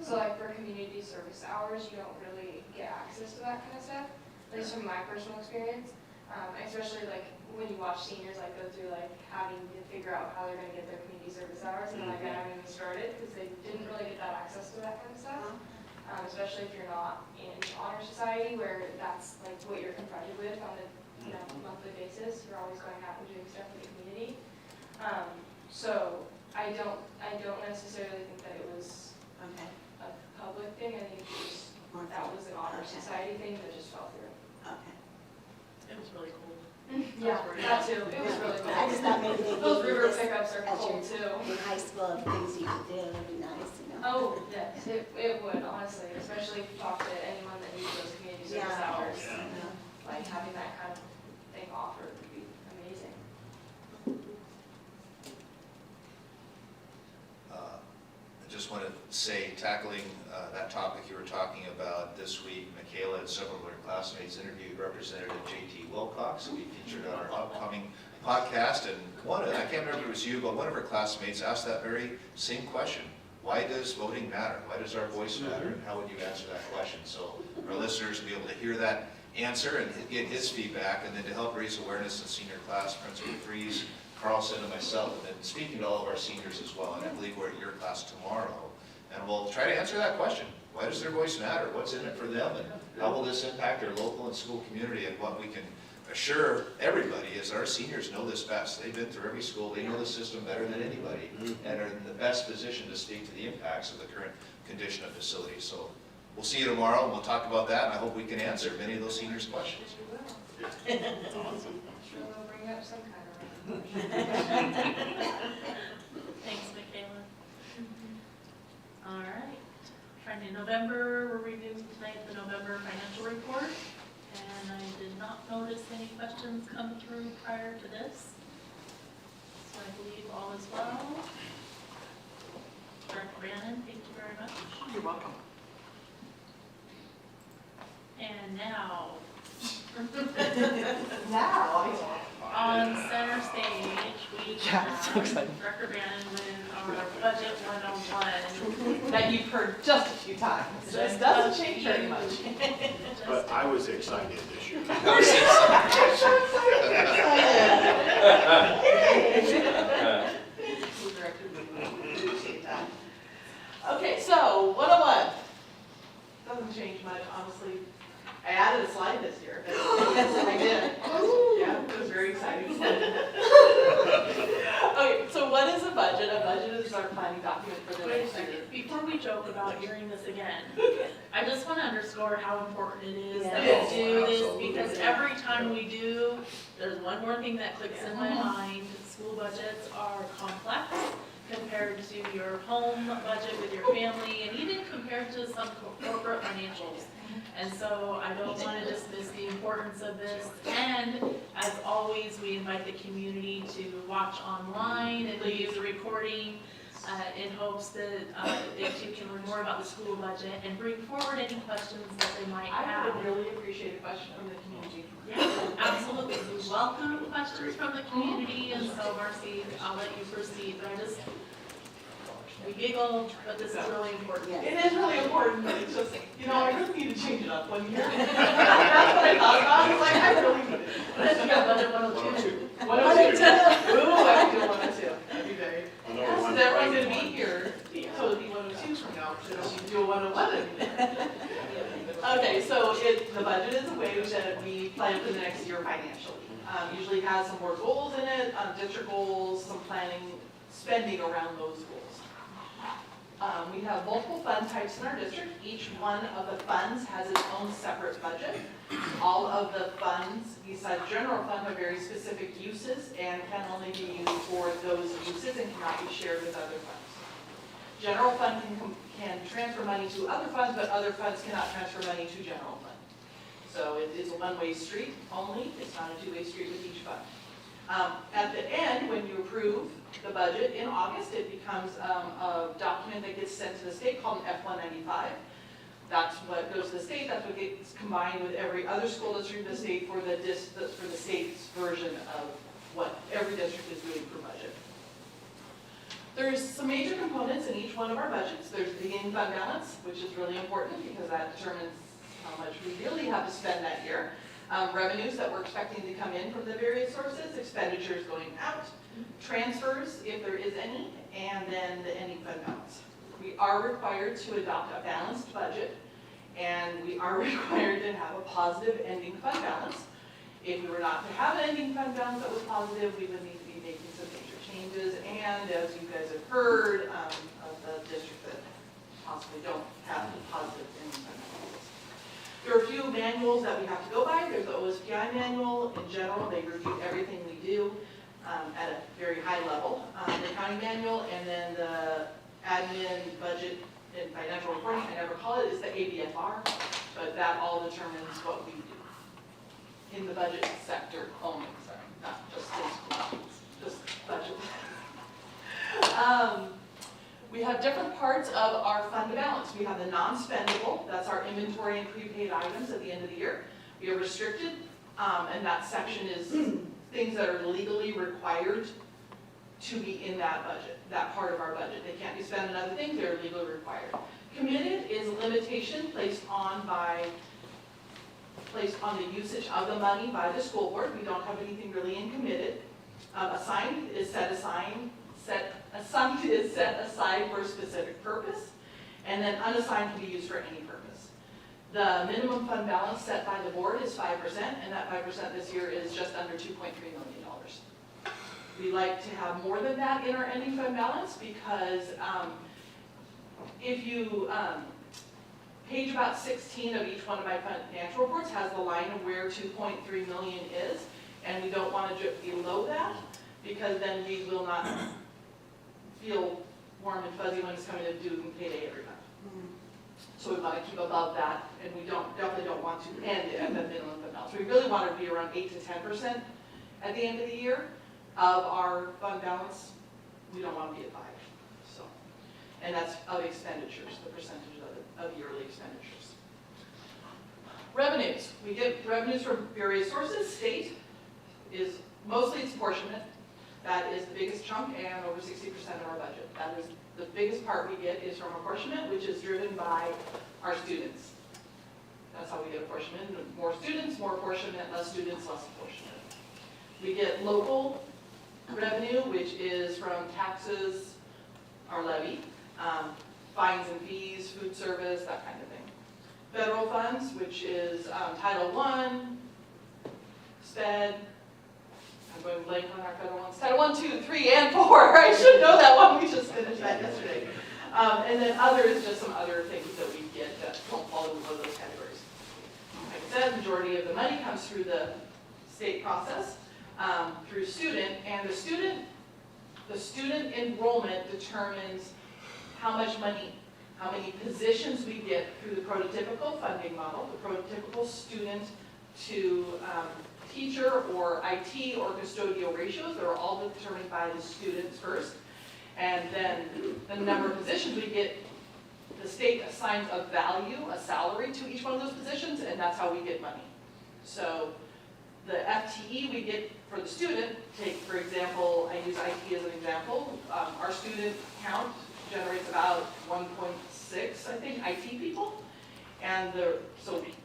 So for community service hours, you don't really get access to that kind of stuff, at least from my personal experience. Especially when you watch seniors go through having to figure out how they're going to get their community service hours, and I haven't even started because they didn't really get that access to that kind of stuff. Especially if you're not in honor society where that's what you're confronted with on a monthly basis. You're always going out and doing stuff in the community. So I don't necessarily think that it was a public thing. I think that was an honor society thing that just fell through. Okay. It was really cool. Yeah, that too. It was really cool. I just thought maybe they Those gave you river this pickups are as cool your, too. in high school of things you could do. It'd be nice, Oh, yes, it would, honestly, especially if you talk to anyone that needs those community service Yeah. hours. Yeah. Having that kind of thing offered would be amazing. I just want to say, tackling that topic you were talking about this week, Michaela and several of her classmates interviewed Representative J.T. Wilcox, who we featured on our upcoming podcast, and I can't remember if it was you, but one of her classmates asked that very same question. Why does voting matter? Why does our voice matter? And how would you answer that question? So our listeners will be able to hear that answer and get his feedback, and then to help raise awareness in senior class, Principal Freeze, Carlson, and myself, and then speaking to all of our seniors as well. And I believe we're at your class tomorrow, and we'll try to answer that question. Why does their voice matter? What's in it for them? And how will this impact our local and school community? And what we can assure everybody is our seniors know this best. They've been through every school. They know the system better than anybody and are in the best position to speak to the impacts of the current condition of facilities. So we'll see you tomorrow, and we'll talk about that, and I hope we can answer many of those seniors' questions. That's awesome. Sure we'll bring up some kind of Thanks, Michaela. All right. Friday, November, we're reviewing tonight the November financial report. And I did not notice any questions come through prior to this. So I believe all is well. Director Bannon, thank you very much. You're welcome. And now, Now, on center stage, we Yeah, so have excited. Director Bannon with our budget 101. that you've heard just a few times. This doesn't change very much. But I was excited this year. Okay, so 101. Doesn't change much, honestly. I added a slide this year. I did. Yeah, it was very exciting. Okay, so what is a budget? A budget is our planning document for the Wait a next year. second, before we joke about hearing this again, I just want to underscore how important it is that Yes. we do this, Absolutely. because every time we do, there's one more thing that clicks in my mind. School budgets are complex compared to your home budget with your family, and even compared to some corporate financials. And so I don't want to dismiss the importance of this. And as always, we invite the community to watch online and leave the recording in hopes that they too can learn more about the school budget and bring forward any questions that they might I have. would really appreciate a question from the community. Yeah, absolutely. We welcome questions from the community, and so Marcy, I'll let you proceed. But we giggle, but this is really important. Yeah. It is really important, but it's just, I just need to change it up one year. That's what I thought about. I was like, I really need it. Yeah, budget 102. 102. Ooh, I can do 102. That'd be very. I know Yes, one- is everyone gonna be here? So it'll be 102 from now, so we do a 101 every day. Okay, so the budget is a way that we plan for the next year financially. Usually has some more goals in it, district goals, some planning, spending around those goals. We have multiple fund types in our district. Each one of the funds has its own separate budget. All of the funds, besides general fund, have very specific uses and can only be used for those uses and cannot be shared with other funds. General fund can transfer money to other funds, but other funds cannot transfer money to general fund. So it is a one-way street only. It's not a two-way street with each fund. At the end, when you approve the budget in August, it becomes a document that gets sent to the state called an F-195. That's what goes to the state. That's what gets combined with every other school district in the state for the state's version of what every district is doing for budget. There's some major components in each one of our budgets. There's the beginning fund balance, which is really important because that determines how much we really have to spend that year. Revenues that we're expecting to come in from the various sources, expenditures going out, transfers, if there is any, and then the ending fund balance. We are required to adopt a balanced budget, and we are required to have a positive ending fund balance. If we were not to have an ending fund balance that was positive, we would need to be making some major changes, and as you guys have heard, of the districts that possibly don't have the positive ending fund balance. There are a few manuals that we have to go by. There's the OSPI manual. In general, they review everything we do at a very high level. The accounting manual, and then the admin, budget, and financial reporting, I never call it, is the ABFR, but that all determines what we do in the budget sector only, sorry, not just in school, just budget. We have different parts of our fund balance. We have the non-spendable, that's our inventory and prepaid items at the end of the year. We have restricted, and that section is things that are legally required to be in that budget, that part of our budget. They can't be spent on other things, they're legally required. Committed is a limitation placed on the usage of the money by the school board. We don't have anything really in committed. Assigned is set aside for a specific purpose, and then unassigned can be used for any purpose. The minimum fund balance set by the board is 5%, and that 5% this year is just under $2.3 million. We like to have more than that in our ending fund balance because if you, page about 16 of each one of my financial reports has the line of where 2.3 million is, and we don't want to dip below that because then we will not feel warm and fuzzy when it's coming to due payday every month. So we want to keep above that, and we definitely don't want to end at the minimum fund balance. We really want to be around 8 to 10% at the end of the year of our fund balance. We don't want to be at 5. So, and that's of expenditures, the percentage of yearly expenditures. Revenues. We get revenues from various sources. State is mostly it's apportionment. That is the biggest chunk and over 60% of our budget. That is the biggest part we get is from apportionment, which is driven by our students. That's how we get apportionment. More students, more apportionment, less students, less apportionment. We get local revenue, which is from taxes, our levy, fines and fees, food service, that kind of thing. Federal funds, which is Title I, SPED, I'm going blank on our federal ones, Title I, II, III, and IV. I should know that one, we just finished that yesterday. And then other is just some other things that we get that don't fall into one of those categories. Like I said, the majority of the money comes through the state process, through student, and the student enrollment determines how much money, how many positions we get through the prototypical funding model, the prototypical student to teacher or IT or custodial ratios. They're all determined by the students first. And then the number of positions we get, the state assigns a value, a salary to each one of those positions, and that's how we get money. So the FTE we get for the student, take for example, I use IT as an example, our student count generates about 1.6, I think, IT people. And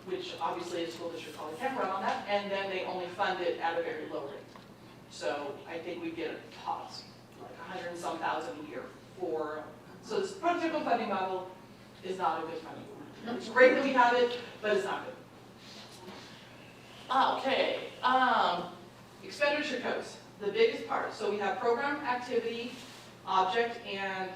which obviously a school district probably can't run on that, and then they only fund it at a very low rate. So I think we get a toss, like 100 and some thousand a year for, so this prototypical funding model is not a good funding model. It's great that we have it, but it's not good. Okay, expenditure codes, the biggest part. So we have program, activity, object, and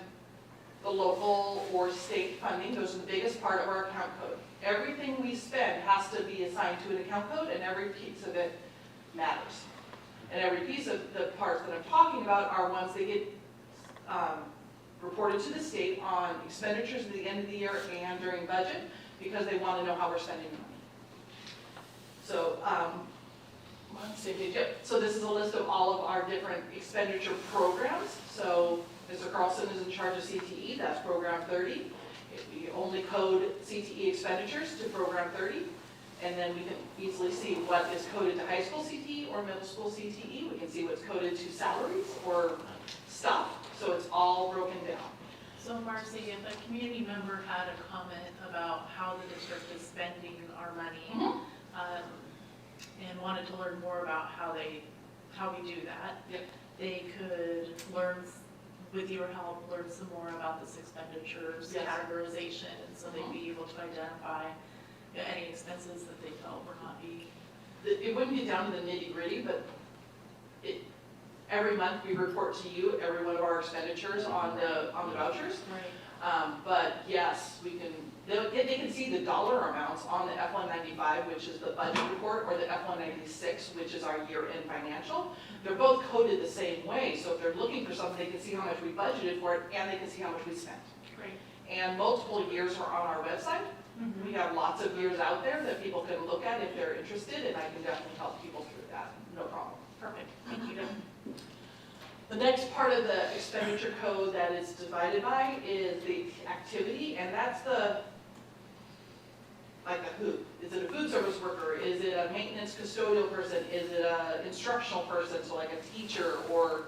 the local or state funding. Those are the biggest part of our account code. Everything we spend has to be assigned to an account code, and every piece of it matters. And every piece of the parts that I'm talking about are ones that get reported to the state on expenditures at the end of the year and during budget, because they want to know how we're spending the money. So, same page, yep. So this is a list of all of our different expenditure programs. So Mr. Carlson is in charge of CTE, that's program 30. We only code CTE expenditures to program 30. And then we can easily see what is coded to high school CTE or middle school CTE. We can see what's coded to salaries or stuff. So it's all broken down. So Marcy, if a community member had a comment about how the district is spending our money, and wanted to learn more about how we do that, Yep. they could learn, with your help, learn some more about this expenditures Yes. categorization, and so they'd be able to identify any expenses that they felt were not being. It wouldn't get down to the nitty gritty, but every month we report to you every one of our expenditures on the vouchers. Right. But yes, they can see the dollar amounts on the F-195, which is the budget report, or the F-196, which is our year-end financial. They're both coded the same way, so if they're looking for something, they can see how much we budgeted for it, and they can see how much we spent. Great. And multiple years are on our website. We have lots of years out there that people can look at if they're interested, and I can definitely help people through that, no problem. Perfect, thank you. The next part of the expenditure code that is divided by is the activity, and that's like a who. Is it a food service worker? Is it a maintenance custodial person? Is it an instructional person, so like a teacher or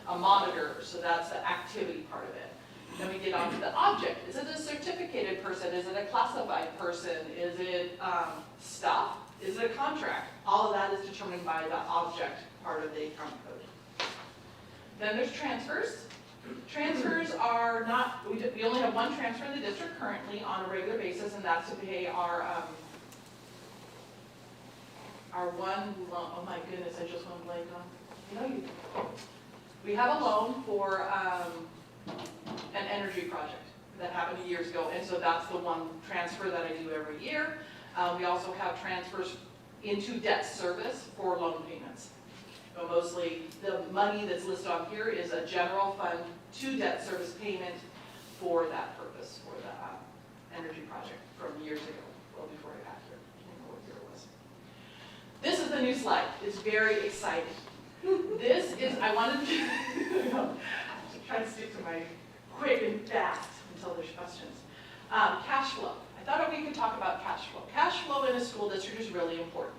a monitor? So that's the activity part of it. Then we get on to the object. Is it a certificated person? Is it a classified person? Is it stuff? Is it a contract? All of that is determined by the object part of the account code. Then there's transfers. Transfers are not, we only have one transfer in the district currently on a regular basis, and that's to pay our one loan. Oh my goodness, I just went blank on. We have a loan for an energy project that happened years ago, and so that's the one transfer that I do every year. We also have transfers into debt service for loan payments. So mostly the money that's listed on here is a general fund to debt service payment for that purpose, for the energy project from years ago, well before I got here. I don't know what year it was. This is the new slide. It's very exciting. This is, I wanted to try to stick to my quick and fast until there's questions. Cash flow. I thought we could talk about cash flow. Cash flow in a school district is really important.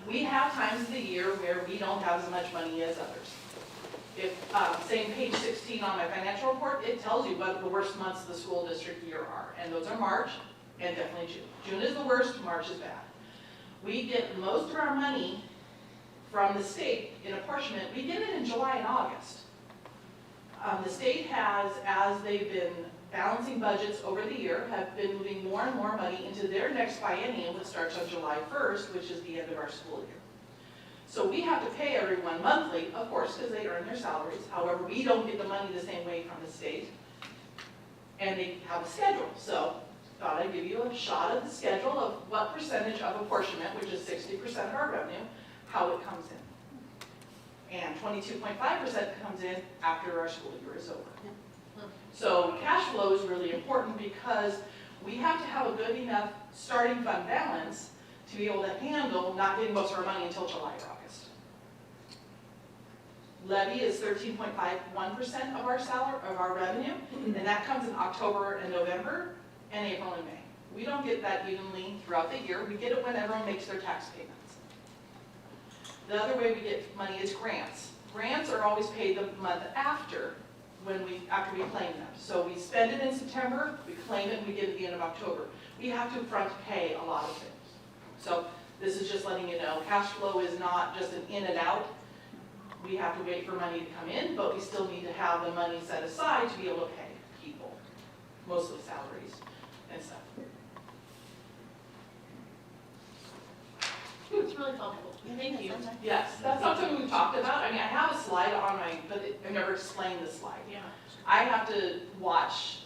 We have times of the year where we don't have as much money as others. If, same page 16 on my financial report, it tells you what the worst months of the school district year are. And those are March and definitely June. June is the worst, March is bad. We get most of our money from the state in apportionment. We get it in July and August. The state has, as they've been balancing budgets over the year, have been moving more and more money into their next biennium, which starts on July 1st, which is the end of our school year. So we have to pay everyone monthly, of course, because they earn their salaries. However, we don't get the money the same way from the state. And they have a schedule. So thought I'd give you a shot of the schedule of what percentage of apportionment, which is 60% of our revenue, how it comes in. And 22.5% comes in after our school year is over. So cash flow is really important because we have to have a good enough starting fund balance to be able to handle not getting most of our money until July or August. Levy is 13.51% of our salary, of our revenue, and that comes in October and November and April and May. We don't get that evenly throughout the year. We get it when everyone makes their tax payments. The other way we get money is grants. Grants are always paid the month after after we claim them. So we spend it in September, we claim it, and we get it at the end of October. We have to front pay a lot of things. So this is just letting you know, cash flow is not just an in and out. We have to wait for money to come in, but we still need to have the money set aside to be able to pay people, mostly salaries and stuff. really helpful. Thank you. Yes, that's something we've talked about. I mean, I have a slide on my, but I've never explained the slide. Yeah. I have to watch,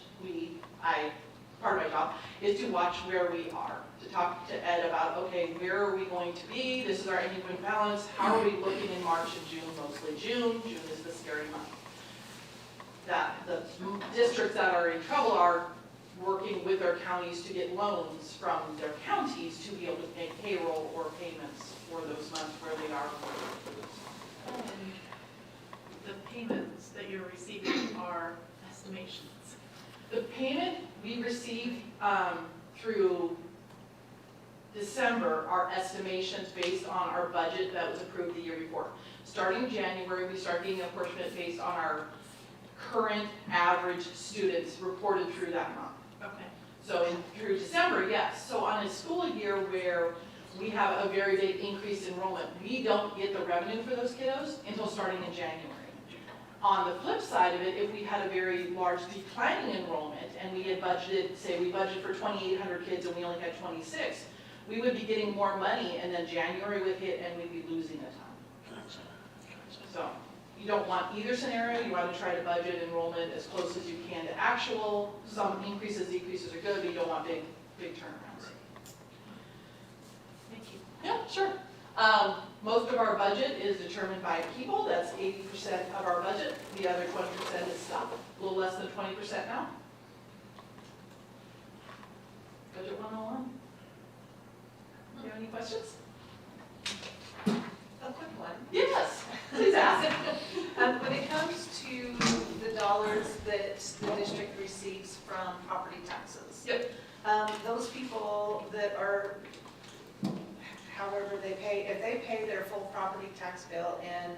part of my job is to watch where we are, to talk to Ed about, okay, where are we going to be? This is our ending fund balance. How are we looking in March and June? Mostly June. June is the scary month. That the districts that are in trouble are working with their counties to get loans from their counties to be able to make payroll or payments for those months where they are. And the payments that you're receiving are estimations. The payment we receive through December are estimations based on our budget that was approved the year before. Starting January, we start getting apportionment based on our current average students reported through that month. Okay. So through December, yes. So on a school year where we have a very big increased enrollment, we don't get the revenue for those kiddos until starting in January. On the flip side of it, if we had a very large declining enrollment and we had budgeted, say we budgeted for 2,800 kids and we only had 26, we would be getting more money and then January would hit and we'd be losing a ton. So you don't want either scenario. You want to try to budget enrollment as close as you can to actual. Some increases, decreases are good, but you don't want big turnarounds. Thank you. Yeah, sure. Most of our budget is determined by people. That's 80% of our budget. The other 20% is stuff. A little less than 20% now. Budget 101. Do you have any questions? A quick one. Yes, please ask. When it comes to the dollars that the district receives from property taxes. Yep. Those people that are, however they pay, if they pay their full property tax bill in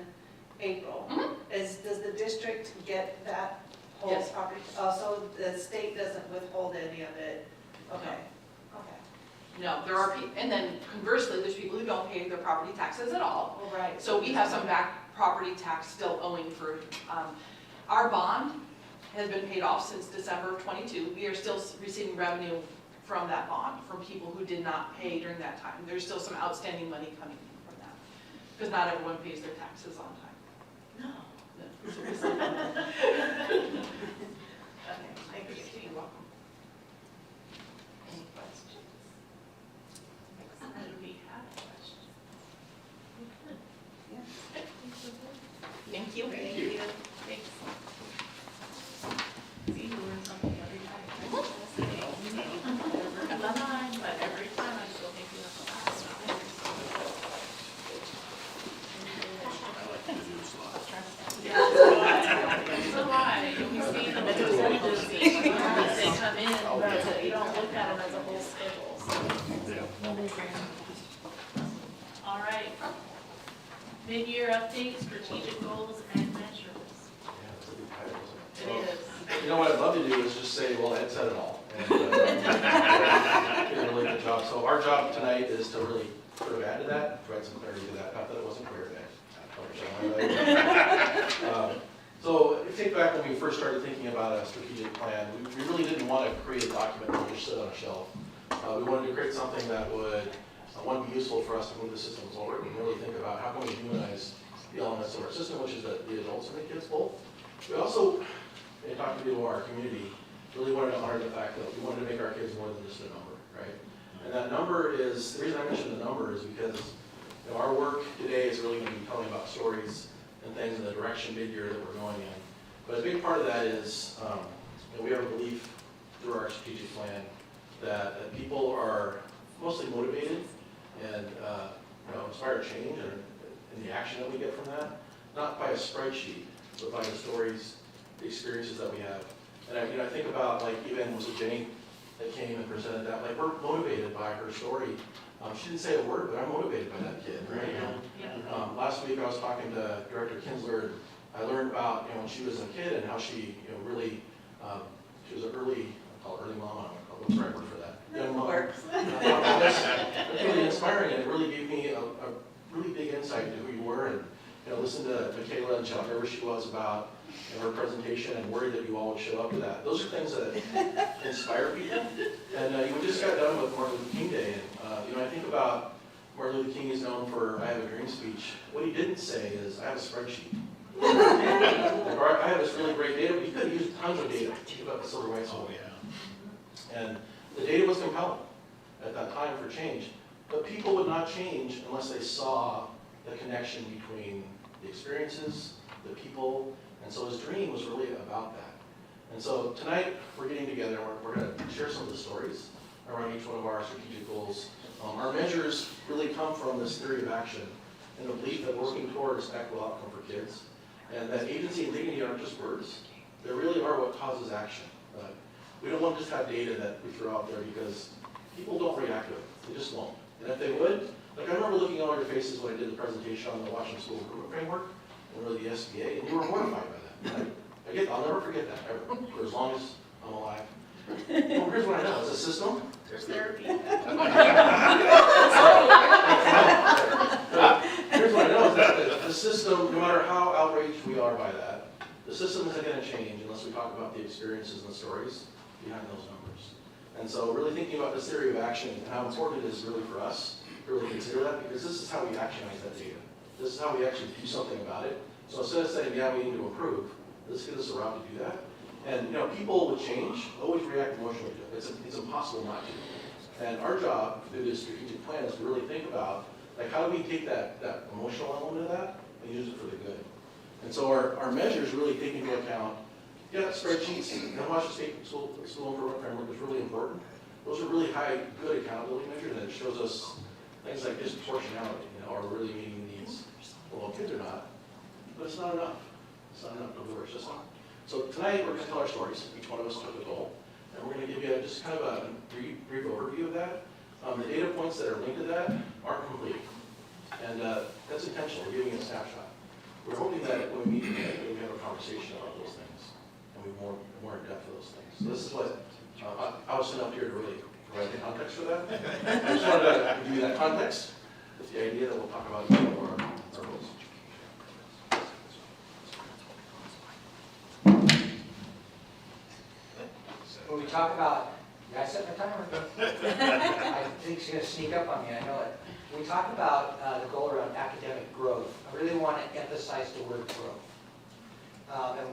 April, does the district get that whole Yes. property? Oh, so the state doesn't withhold any of it? Okay, okay. No, there are, and then conversely, there's people who don't pay their property taxes at all. Well, right. So we have some back property tax still owing for, our bond has been paid off since December of '22. We are still receiving revenue from that bond, from people who did not pay during that time. There's still some outstanding money coming in from that, because not everyone pays their taxes on time. No. No. Okay, thank you. You're welcome. Any questions? And we have a question. Thank you. Thank you. Thanks. See, you learn something every time. Never got mine, but every time I still think you have the last one. Yeah, so why? We see them as percentages, as they come in, but you don't look at them as a whole schedule, so. All right. Mid-year update, strategic goals and measures. It is. You know what I'd love to do is just say, well, Ed said it all. And, did a really good job. So our job tonight is to really sort of add to that, provide some clarity to that. Not that it wasn't clear, so if you think back when we first started thinking about a strategic plan, we really didn't want to create a document that would just sit on a shelf. We wanted to create something that would, one, be useful for us to move the system forward and really think about how can we humanize the elements of our system, which is the adults and the kids both. We also, in talking to people in our community, really wanted to honor the fact that we wanted to make our kids more than just a number, right? And that number is, the reason I mention the number is because our work today is really going to be telling about stories and things in the direction mid-year that we're going in. But a big part of that is we have a belief through our strategic plan that people are mostly motivated and inspired to change and the action that we get from that, not by a spreadsheet, but by the stories, the experiences that we have. And I think about, like, even was it Jenny that came and presented that, like, we're motivated by her story. She didn't say a word, but I'm motivated by that kid, right? Yeah. Last week I was talking to Director Kinsler. I learned about when she was a kid and how she really, she was an early, I call it early mom, I don't know what's the right word for that. Young mom. That's really inspiring, and it really gave me a really big insight into who you were, and listen to Michaela and how nervous she was about her presentation and worried that you all would show up to that. Those are things that inspire people. And we just got done with Martin Luther King Day, and I think about Martin Luther King is known for I Have a Dream speech. What he didn't say is, I have a spreadsheet. Or I have this really great data. He could have used tons of data to keep up the civil rights movement. And the data was compelling at that time for change. But people would not change unless they saw the connection between the experiences, the people, and so his dream was really about that. And so tonight, we're getting together, and we're going to share some of the stories around each one of our strategic goals. Our measures really come from this theory of action and the belief that working towards equitable outcome for kids, and that agency and dignity aren't just words. They really are what causes action. We don't want to just have data that we throw out there because people don't react to it. They just won't. And if they would, like I remember looking at all your faces when I did the presentation on the Washington School Improvement Framework, and really the SBA, and you were horrified by that. I'll never forget that, ever, for as long as I'm alive. Well, here's what I know, it's a system. There's therapy. Here's what I know, is that the system, no matter how outraged we are by that, the system isn't going to change unless we talk about the experiences and the stories behind those numbers. And so really thinking about this theory of action and how important it is really for us to really consider that, because this is how we actionize that data. This is how we actually do something about it. So instead of saying, yeah, we need to improve, let's give us a route to do that. And people with change always react emotionally to it. It's impossible not to. And our job through this strategic plan is to really think about, like, how do we take that emotional element of that and use it for the good? And so our measures really take into account, spreadsheets, and watch the state school improvement framework is really important. Those are really high, good accountability measures, and it shows us things like disproportionality, are we really meeting the needs? Well, kids are not, but it's not enough. It's not enough to deliver a system. So tonight, we're going to tell our stories. Each one of us took a goal, and we're going to give you just kind of a brief overview of that. The data points that are linked to that aren't complete, and that's intentional. We're giving you a snapshot. We're hoping that when we meet today, we have a conversation about those things, and we more in depth of those things. So this is what I was sent up here to really provide the context for that. I just wanted to give you that context with the idea that we'll talk about our goals. When we talk about, did I set my timer? I think she's going to sneak up on me, I know it. When we talk about the goal around academic growth, I really want to emphasize the word growth.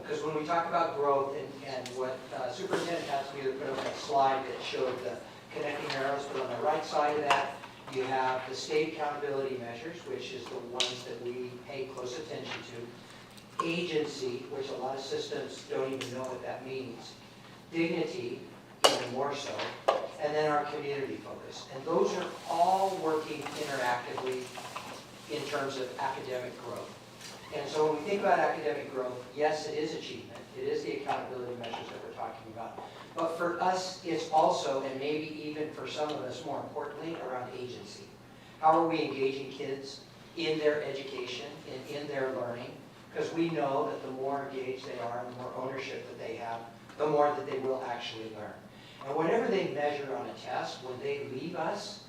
Because when we talk about growth, and what Superintendent asked me to put up a slide that showed the connecting arrows, but on the right side of that, you have the state accountability measures, which is the ones that we pay close attention to. Agency, which a lot of systems don't even know what that means. Dignity, even more so, and then our community focus. And those are all working interactively in terms of academic growth. And so when we think about academic growth, yes, it is achievement. It is the accountability measures that we're talking about. But for us, it's also, and maybe even for some of us more importantly, around agency. How are we engaging kids in their education and in their learning? Because we know that the more engaged they are and the more ownership that they have, the more that they will actually learn. And whatever they measure on a test, when they leave us,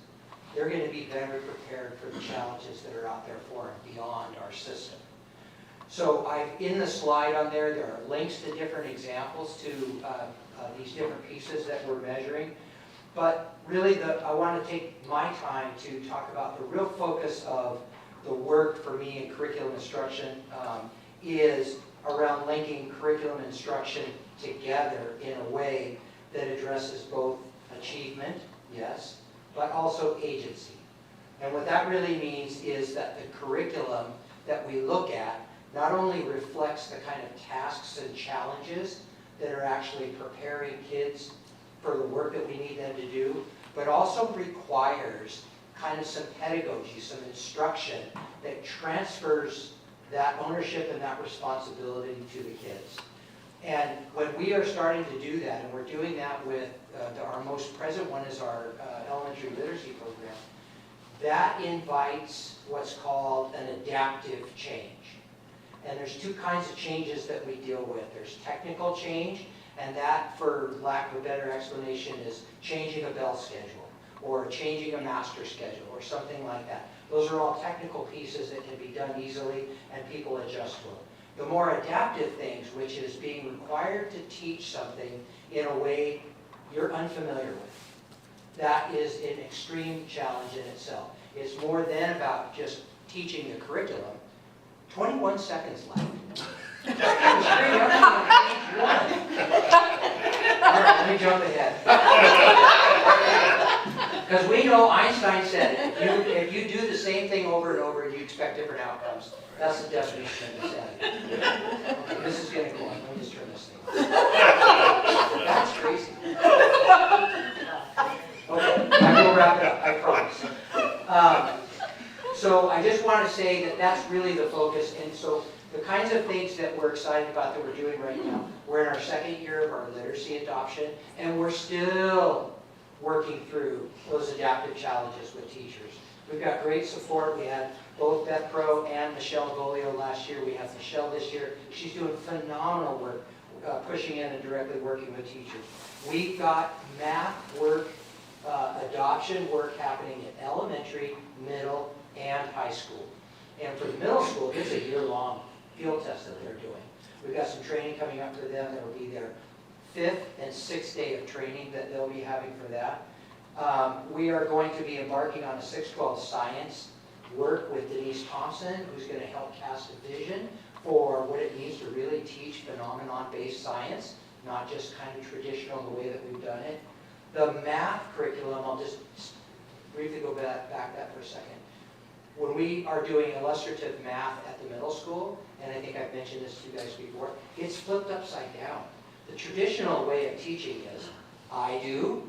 they're going to be better prepared for the challenges that are out there for and beyond our system. So in the slide on there are links to different examples to these different pieces that we're measuring. But really, I want to take my time to talk about the real focus of the work for me in curriculum instruction is around linking curriculum instruction together in a way that addresses both achievement, yes, but also agency. And what that really means is that the curriculum that we look at not only reflects the kind of tasks and challenges that are actually preparing kids for the work that we need them to do, but also requires kind of some pedagogy, some instruction that transfers that ownership and that responsibility to the kids. And when we are starting to do that, and we're doing that with our most present one is our elementary literacy program, that invites what's called an adaptive change. And there's two kinds of changes that we deal with. There's technical change, and that, for lack of a better explanation, is changing a bell schedule, or changing a master schedule, or something like that. Those are all technical pieces that can be done easily, and people adjust to them. The more adaptive things, which is being required to teach something in a way you're unfamiliar with, that is an extreme challenge in itself. It's more than about just teaching the curriculum. 21 seconds left. Sure, you haven't even page one. All right, let me jump ahead. Because we know Einstein said it. If you do the same thing over and over and you expect different outcomes, that's the definition of insanity. Okay, this is getting going. Let me just turn this thing on. That's crazy. Okay, I will wrap it up, I promise. So I just want to say that that's really the focus, and so the kinds of things that we're excited about that we're doing right now, we're in our second year of our literacy adoption, and we're still working through those adaptive challenges with teachers. We've got great support. We had both Beth Pro and Michelle Golio last year. We have Michelle this year. She's doing phenomenal work, pushing in and directly working with teachers. We've got math work, adoption work happening in elementary, middle, and high school. And for the middle school, it's a year-long field test that they're doing. We've got some training coming up for them. That will be their 5th and 6th day of training that they'll be having for that. We are going to be embarking on a 612 science work with Denise Thompson, who's going to help cast a vision for what it means to really teach phenomenon-based science, not just kind of traditional the way that we've done it. The math curriculum, I'll just briefly go back that for a second. When we are doing illustrative math at the middle school, and I think I've mentioned this to you guys before, it's flipped upside down. The traditional way of teaching is, I do,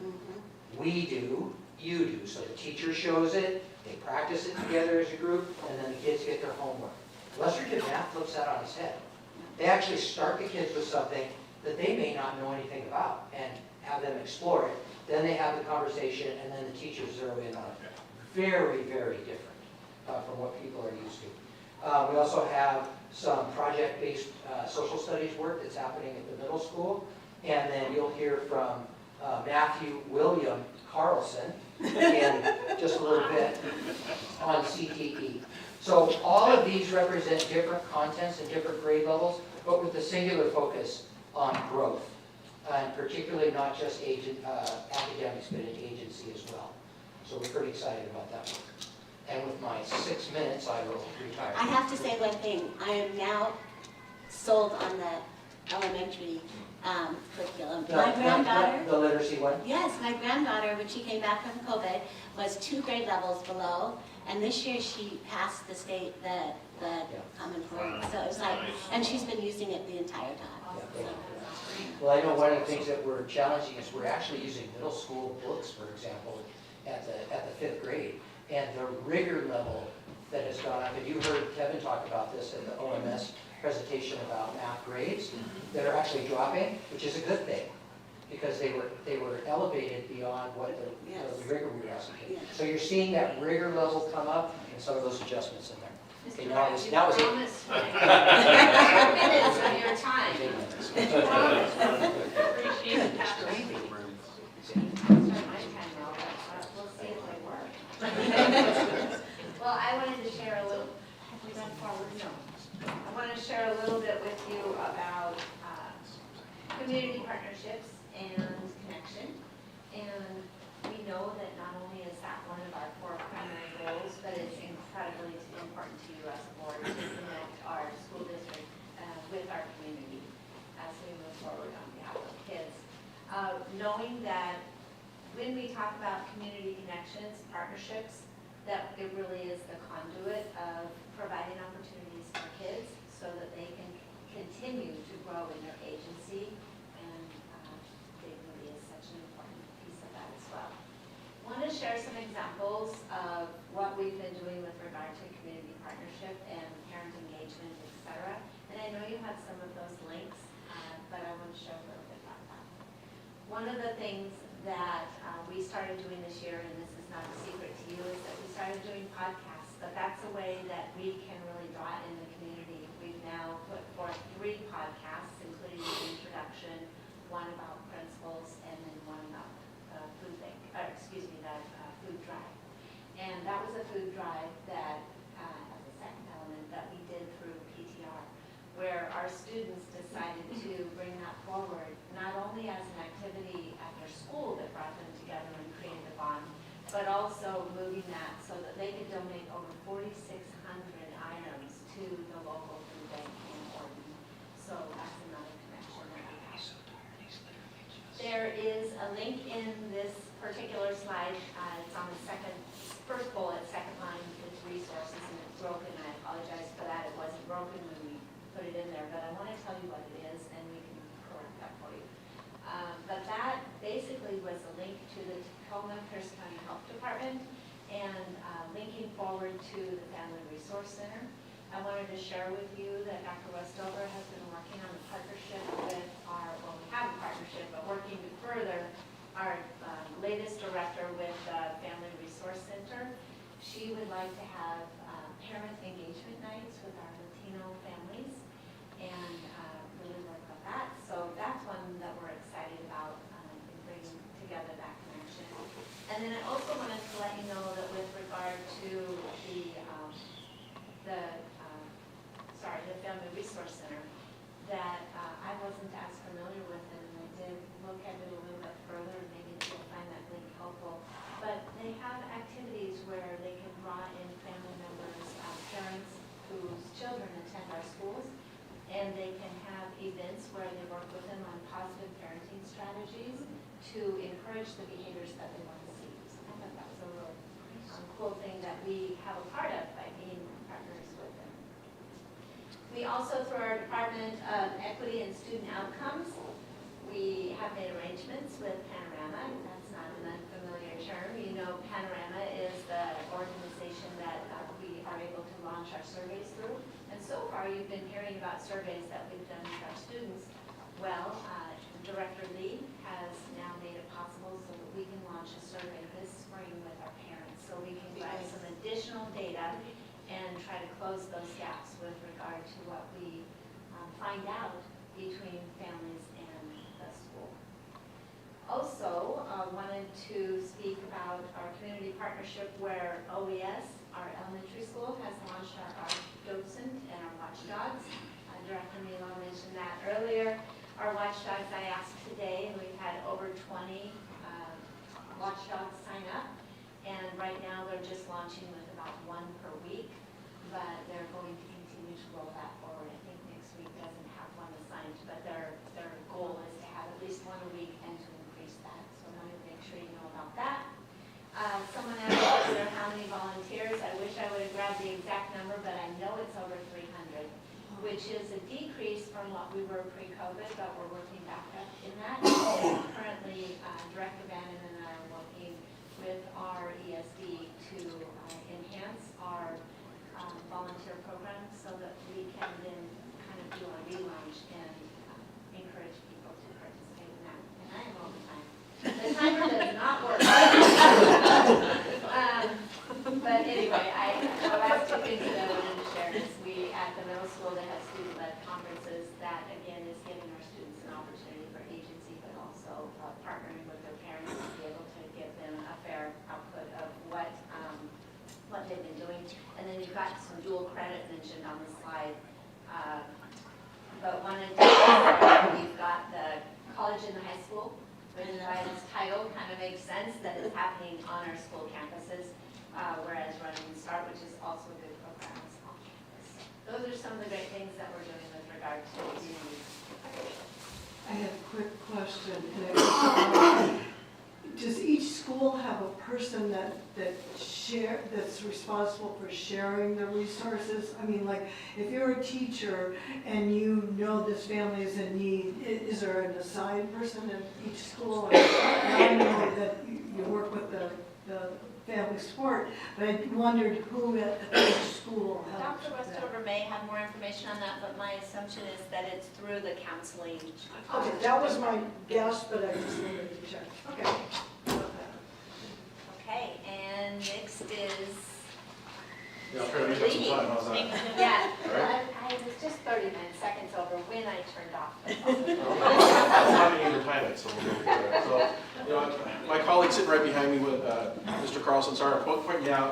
we do, you do. So the teacher shows it, they practice it together as a group, and then the kids get their homework. Illustrative math flips that on its head. They actually start the kids with something that they may not know anything about and have them explore it. Then they have the conversation, and then the teachers zero in on it. Very, very different from what people are used to. We also have some project-based social studies work that's happening at the middle school. And then you'll hear from Matthew William Carlson in just a little bit on CTE. So all of these represent different contents and different grade levels, but with a singular focus on growth. And particularly not just academics, but in agency as well. So we're pretty excited about that work. And with my 6 minutes, I will retire. I have to say one thing. I am now sold on the elementary curriculum. My granddaughter, The literacy one? yes, my granddaughter, when she came back from COVID, was 2 grade levels below, and this year she passed the state, the Common Core. So it was like, and she's been using it the entire time. Yeah. Well, I know one of the things that we're challenging is we're actually using middle school books, for example, at the 5th grade. And the rigor level that has gone up, and you heard Kevin talk about this at the OMS presentation about math grades that are actually dropping, which is a good thing, because they were elevated beyond what the rigor we were asking. Yes. So you're seeing that rigor level come up and some of those adjustments in there. Okay, now it's 8 minutes of your time. 8 minutes. Appreciate it, Catherine. We'll see if they work. Well, I wanted to share a little, have we gone forward? No. I want to share a little bit with you about community partnerships and connection. And we know that not only is that one of our 4 primary goals, but it's incredibly important to you as a board to connect our school district with our community as we move forward on behalf of kids. Knowing that when we talk about community connections, partnerships, that it really is the conduit of providing opportunities for kids so that they can continue to grow in their agency, and it really is such an important piece of that as well. I want to share some examples of what we've been doing with regard to community partnership and parent engagement, etc. And I know you had some of those links, but I want to show a little bit about that. One of the things that we started doing this year, and this is not a secret to you, is that we started doing podcasts, but that's a way that we can really draw in the community. We've now put forth 3 podcasts, including the introduction, one about principles, and then one about food drive. And that was a food drive that, as a second element, that we did through PTR, where our students decided to bring that forward, not only as an activity at their school that brought them together and created a bond, but also moving that so that they could to the local food bank in Orton. So that's another connection that we have. There is a link in this particular slide. It's on the first bullet, second line, it's resources, and it's broken. I apologize for that. It wasn't broken when we put it in there, but I want to tell you what it is, and we can correct that for you. But that basically was a link to the Tacoma Pierce County Health Department and linking forward to the Family Resource Center. I wanted to share with you that Dr. Westover has been working on a partnership with well, we have a partnership, but working to further our latest director with the Family Resource Center. She would like to have parent engagement nights with our Latino families and really work on that. So that's one that we're excited about in bringing together that connection. And then I also wanted to let you know that with regard to the Family Resource Center, that I wasn't as familiar with it, and I did look at it a little bit further, and maybe you'll find that link helpful. But they have activities where they can draw in family members, parents whose children attend our schools, and they can have events where they work with them on positive parenting strategies to encourage the behaviors that they want to see. So I thought that was a real cool thing that we have a part of by being partners with them. We also, through our Department of Equity and Student Outcomes, we have made arrangements with Panorama. That's not an unfamiliar term. You know, Panorama is the organization that we are able to launch our surveys through. And so far, you've been hearing about surveys that we've done with our students. Well, Director Lee has now made it possible so that we can launch a survey this spring with our parents, so we can get some additional data and try to close those gaps with regard to what we find out between families and the school. Also, wanted to speak about our community partnership where OES, our elementary school, has launched our docent and our watchdogs. Director Milo mentioned that earlier. Our watchdogs I asked today, and we've had over 20 watchdogs sign up. And right now they're just launching with about one per week, but they're going to continue to roll that forward. I think next week doesn't have one assigned, but their goal is to have at least one a week and to increase that. So I wanted to make sure you know about that. Someone asked whether how many volunteers. I wish I would have grabbed the exact number, but I know it's over 300, which is a decrease from what we were pre-COVID, but we're working back up in that. And currently, Director Bannon and I are working with our ESD to enhance our volunteer program so that we can then kind of do a relaunch and encourage people to participate in that. And I am all the time. The timer does not work. But anyway, the last two things that I wanted to share is we, at the middle school, they have student-led conferences that, again, is giving our students an opportunity for agency, but also partnering with their parents to be able to give them a fair output of what they've been doing. And then you've got some dual credit mentioned on the slide. But wanted to we've got the college and the high school, which by its title kind of makes sense that it's happening on our school campuses, whereas Running Start, which is also a good program, is on campus. Those are some of the great things that we're doing with regard to community. I have a quick question. Does each school have a person that's responsible for sharing the resources? I mean, like, if you're a teacher and you know this family is in need, is there an assigned person at each school? And I know that you work with the family support, but I wondered who at each school helps. Dr. Westover may have more information on that, but my assumption is that it's through the counseling. Okay, that was my guess, but I just wanted to check. Okay. Okay, and next is. Yeah, I'll try to make up some time, how's that? Yeah, All right. I was just 30 seconds over when I turned off the I'm phone. not going to time it, so we'll go through it. So, you know, my colleague sitting right behind me with Mr. Carlson, sorry, point me out.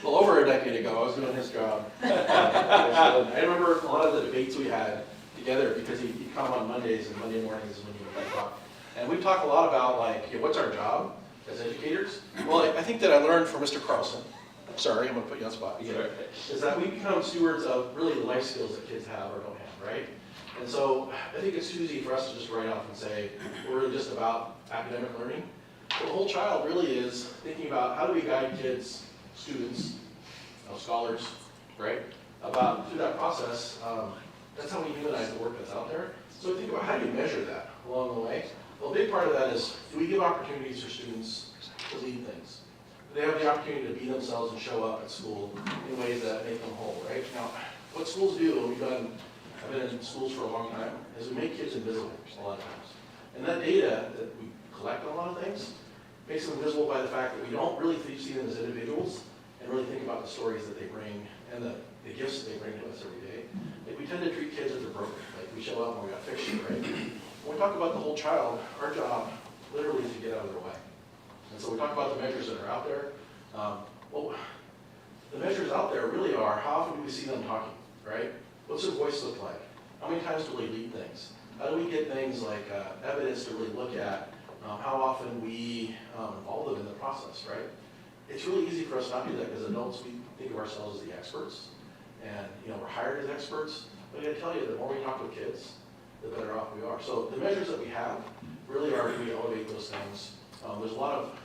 Well, over a decade ago, I was doing his job. I remember a lot of the debates we had together because he'd come on Mondays and Monday mornings when he would talk. And we've talked a lot about, like, what's our job as educators? Well, I think that I learned from Mr. Carlson sorry, I'm gonna put you on the spot again, is that we become stewards of really the life skills that kids have or don't have, right? And so I think it's too easy for us to just write off and say, we're really just about academic learning. The whole child really is thinking about how do we guide kids, students, scholars, right? About through that process, that's how we humanize the work that's out there. So we think about how do you measure that along the way? Well, a big part of that is, do we give opportunities for students to lead things? Do they have the opportunity to be themselves and show up at school in ways that make them whole, right? Now, what schools do, and I've been in schools for a long time, is we make kids invisible a lot of times. And that data that we collect on a lot of things makes them invisible by the fact that we don't really see them as individuals and really think about the stories that they bring and the gifts that they bring to us every day. Like, we tend to treat kids as they're broken. Like, we show up and we got fixed, right? When we talk about the whole child, our job literally is to get out of their way. And so we talk about the measures that are out there. Well, the measures out there really are, how often do we see them talking, right? What's their voice look like? How many times do they lead things? How do we get things like evidence to really look at how often we involve them in the process, right? It's really easy for us not to do that because adults, we think of ourselves as the experts. And, we're hired as experts. But I gotta tell you, the more we talk with kids, the better off we are. So the measures that we have really are to elevate those things. There's a lot of,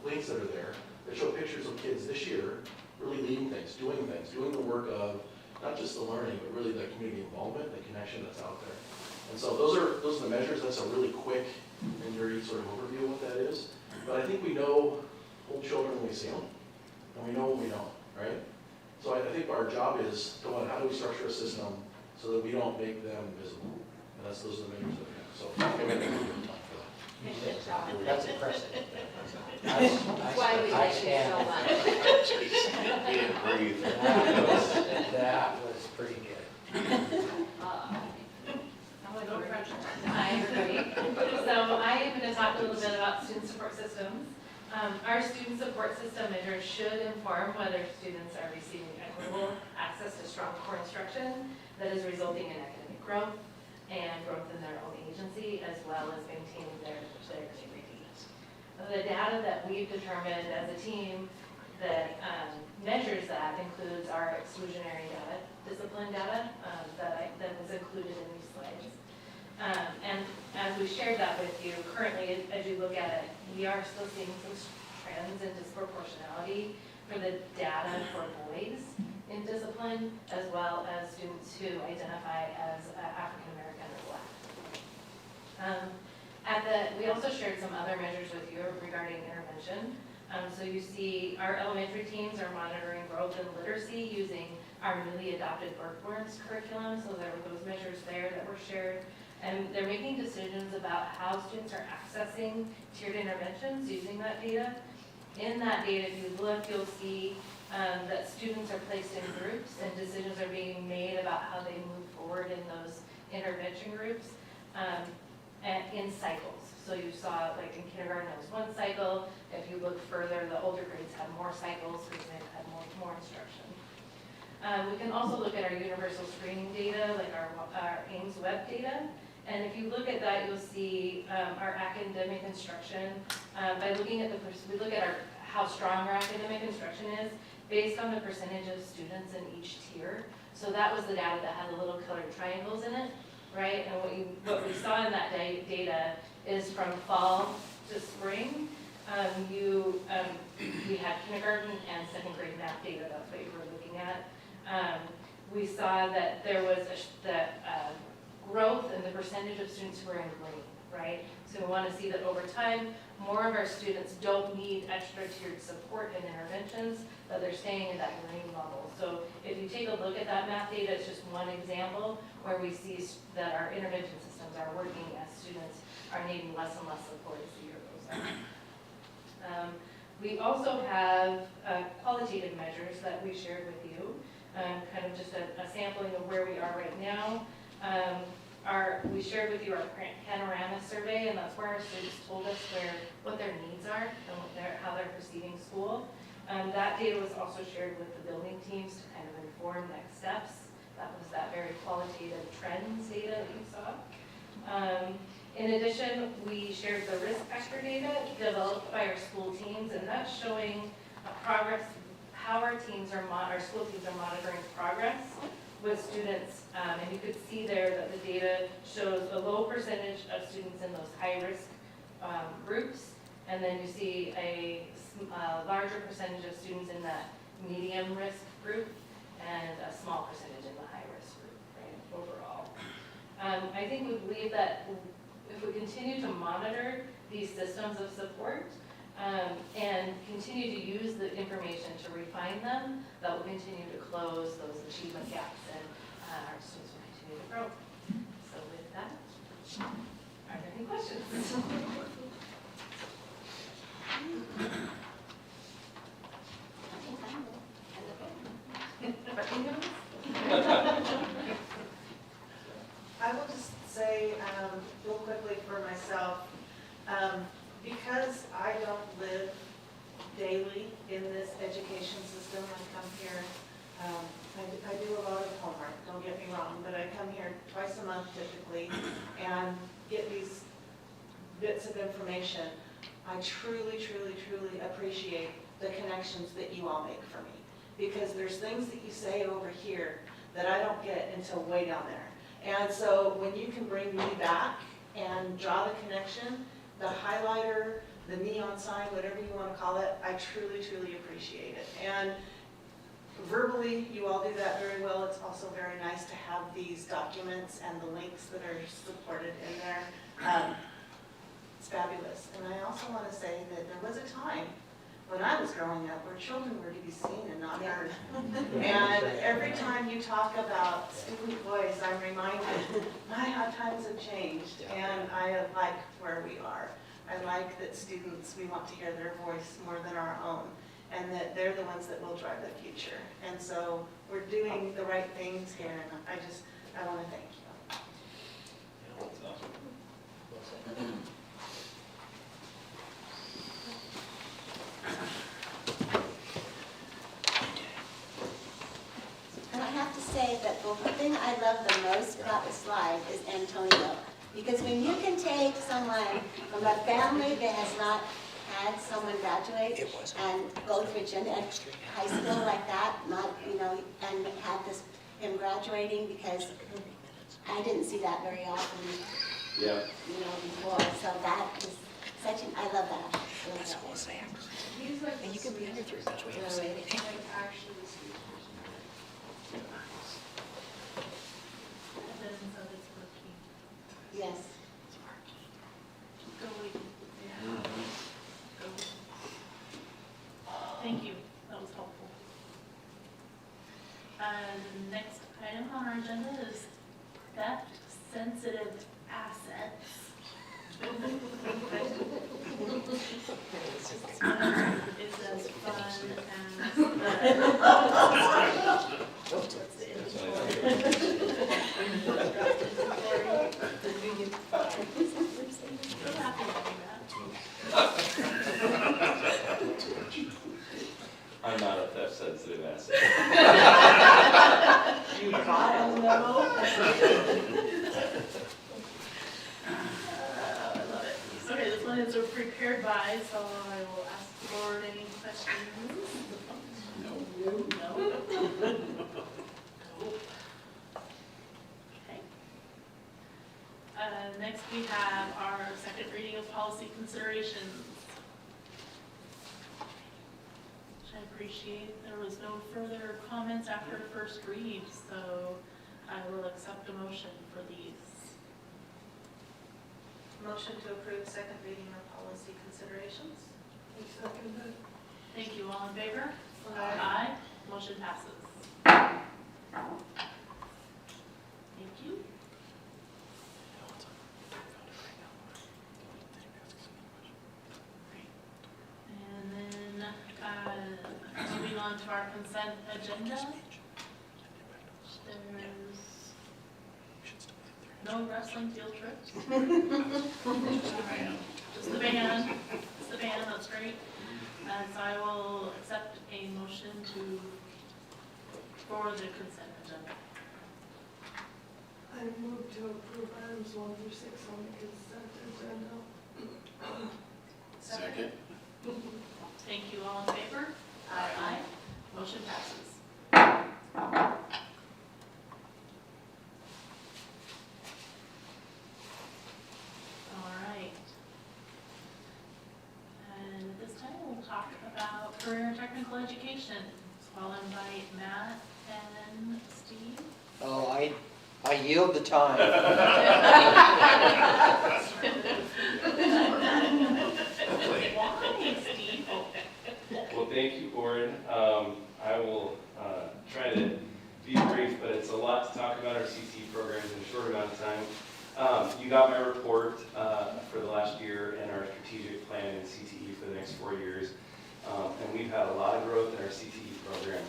links that are there that show pictures of kids this year really leading things, doing the work of not just the learning, but really the community involvement, the connection that's out there. And so those are the measures. That's a really quick and dirty sort of overview of what that is. But I think we know old children when we see them, and we know when we don't, right? So I think our job is to how do we structure a system so that we don't make them visible? And those are the measures that we have. So I'm going to give you time for that. That's impressive. That's why we like you so much. He didn't breathe. That was pretty good. Hi, everybody. So I am going to talk a little bit about student support systems. Our student support system measures should inform whether students are receiving equitable access to strong core instruction that is resulting in academic growth and growth in their own agency, as well as maintaining their integrity. The data that we've determined as a team that measures that includes our exclusionary data, discipline data that was included in these slides. And as we shared that with you, currently, as you look at it, we are still seeing some trends in disproportionality for the data for boys in discipline, as well as students who identify as African American or Black. We also shared some other measures with you regarding intervention. So you see our elementary teams are monitoring growth in literacy using our newly adopted Berkborn's curriculum. So there were those measures there that were shared. And they're making decisions about how students are accessing tiered interventions using that data. In that data, if you look, you'll see that students are placed in groups and decisions are being made about how they move forward in those intervention groups and in cycles. So you saw, like in kindergarten, it was one cycle. If you look further, the older grades have more cycles because they've had more instruction. We can also look at our universal screening data, like our Ames web data. And if you look at that, you'll see our academic instruction. By looking at we look at how strong our academic instruction is based on the percentage of students in each tier. So that was the data that had the little colored triangles in it, right? And what we saw in that data is from fall to spring, we had kindergarten and second grade math data. That's what you were looking at. We saw that there was growth in the percentage of students who are in green, right? So we want to see that over time, more of our students don't need extra tiered support and interventions, but they're staying in that green level. So if you take a look at that math data, it's just one example where we see that our intervention systems are working as students are needing less and less support as the year goes on. We also have qualitative measures that we shared with you, kind of just a sampling of where we are right now. We shared with you our panorama survey, and that's where our students told us what their needs are and how they're perceiving school. That data was also shared with the building teams to kind of inform next steps. That was that very qualitative trends data that you saw. In addition, we shared the risk factor data developed by our school teams, and that's showing progress, how our school teams are monitoring progress with students. And you could see there that the data shows a low percentage of students in those high-risk groups. And then you see a larger percentage of students in that medium risk group and a small percentage in the high risk group, right, overall. I think we believe that if we continue to monitor these systems of support and continue to use the information to refine them, that will continue to close those achievement gaps and our students will continue to grow. So with that, are there any questions? I will just say, real quickly for myself, because I don't live daily in this education system, I come here, I do a lot of homework, don't get me wrong, but I come here twice a month typically and get these bits of information. I truly, truly, truly appreciate the connections that you all make for me. Because there's things that you say over here that I don't get until way down there. And so when you can bring me back and draw the connection, the highlighter, the neon sign, whatever you want to call it, I truly, truly appreciate it. And verbally, you all do that very well. It's also very nice to have these documents and the links that are supported in there. It's fabulous. And I also want to say that there was a time when I was growing up where children were to be seen and not heard. And every time you talk about student voice, I'm reminded, my, how times have changed. And I like where we are. I like that students, we want to hear their voice more than our own, and that they're the ones that will drive the future. And so we're doing the right things here, and I want to thank you. That's awesome. And I have to say that the thing I love the most about the slide is Antonio. Because when you can take someone from a family that has not had someone graduate and go through Virginia high school like that, not, and have him graduating, because I didn't see that very often, before. So that is such an, I love that. He's like and you can be under 3 much we have to say anything. Like actually the sweet Yes. Thank you, that was helpful. The next item on our agenda is theft-sensitive assets. It's as fun I'm not a theft sensitive asset. You got a memo? I love it. Okay, this one is prepared by, so I will ask the board any questions. No. No? Okay. Next we have our second reading of policy considerations. Which I appreciate. There was no further comments after first read, so I will accept a motion for these. Motion to approve second reading of policy considerations. Thank you. All in favor? Aye. Aye. Motion passes. Thank you. And then, moving on to our consent agenda. There's no wrestling field trips. Just the band. Just the band, that's great. And so I will accept a motion for the consent agenda. I move to approve items 1 through 6 on the consent agenda. Second. Thank you. All in favor? Aye. Motion passes. All right. And at this time, we'll talk about career and technical education. So I'll invite Matt and Steve. Oh, I yield the time. Why, Steve? Well, thank you, board. I will try to be brief, but it's a lot to talk about our CTE programs in a short amount of time. You got my report for the last year and our strategic plan in CTE for the next 4 years. And we've had a lot of growth in our CTE program, a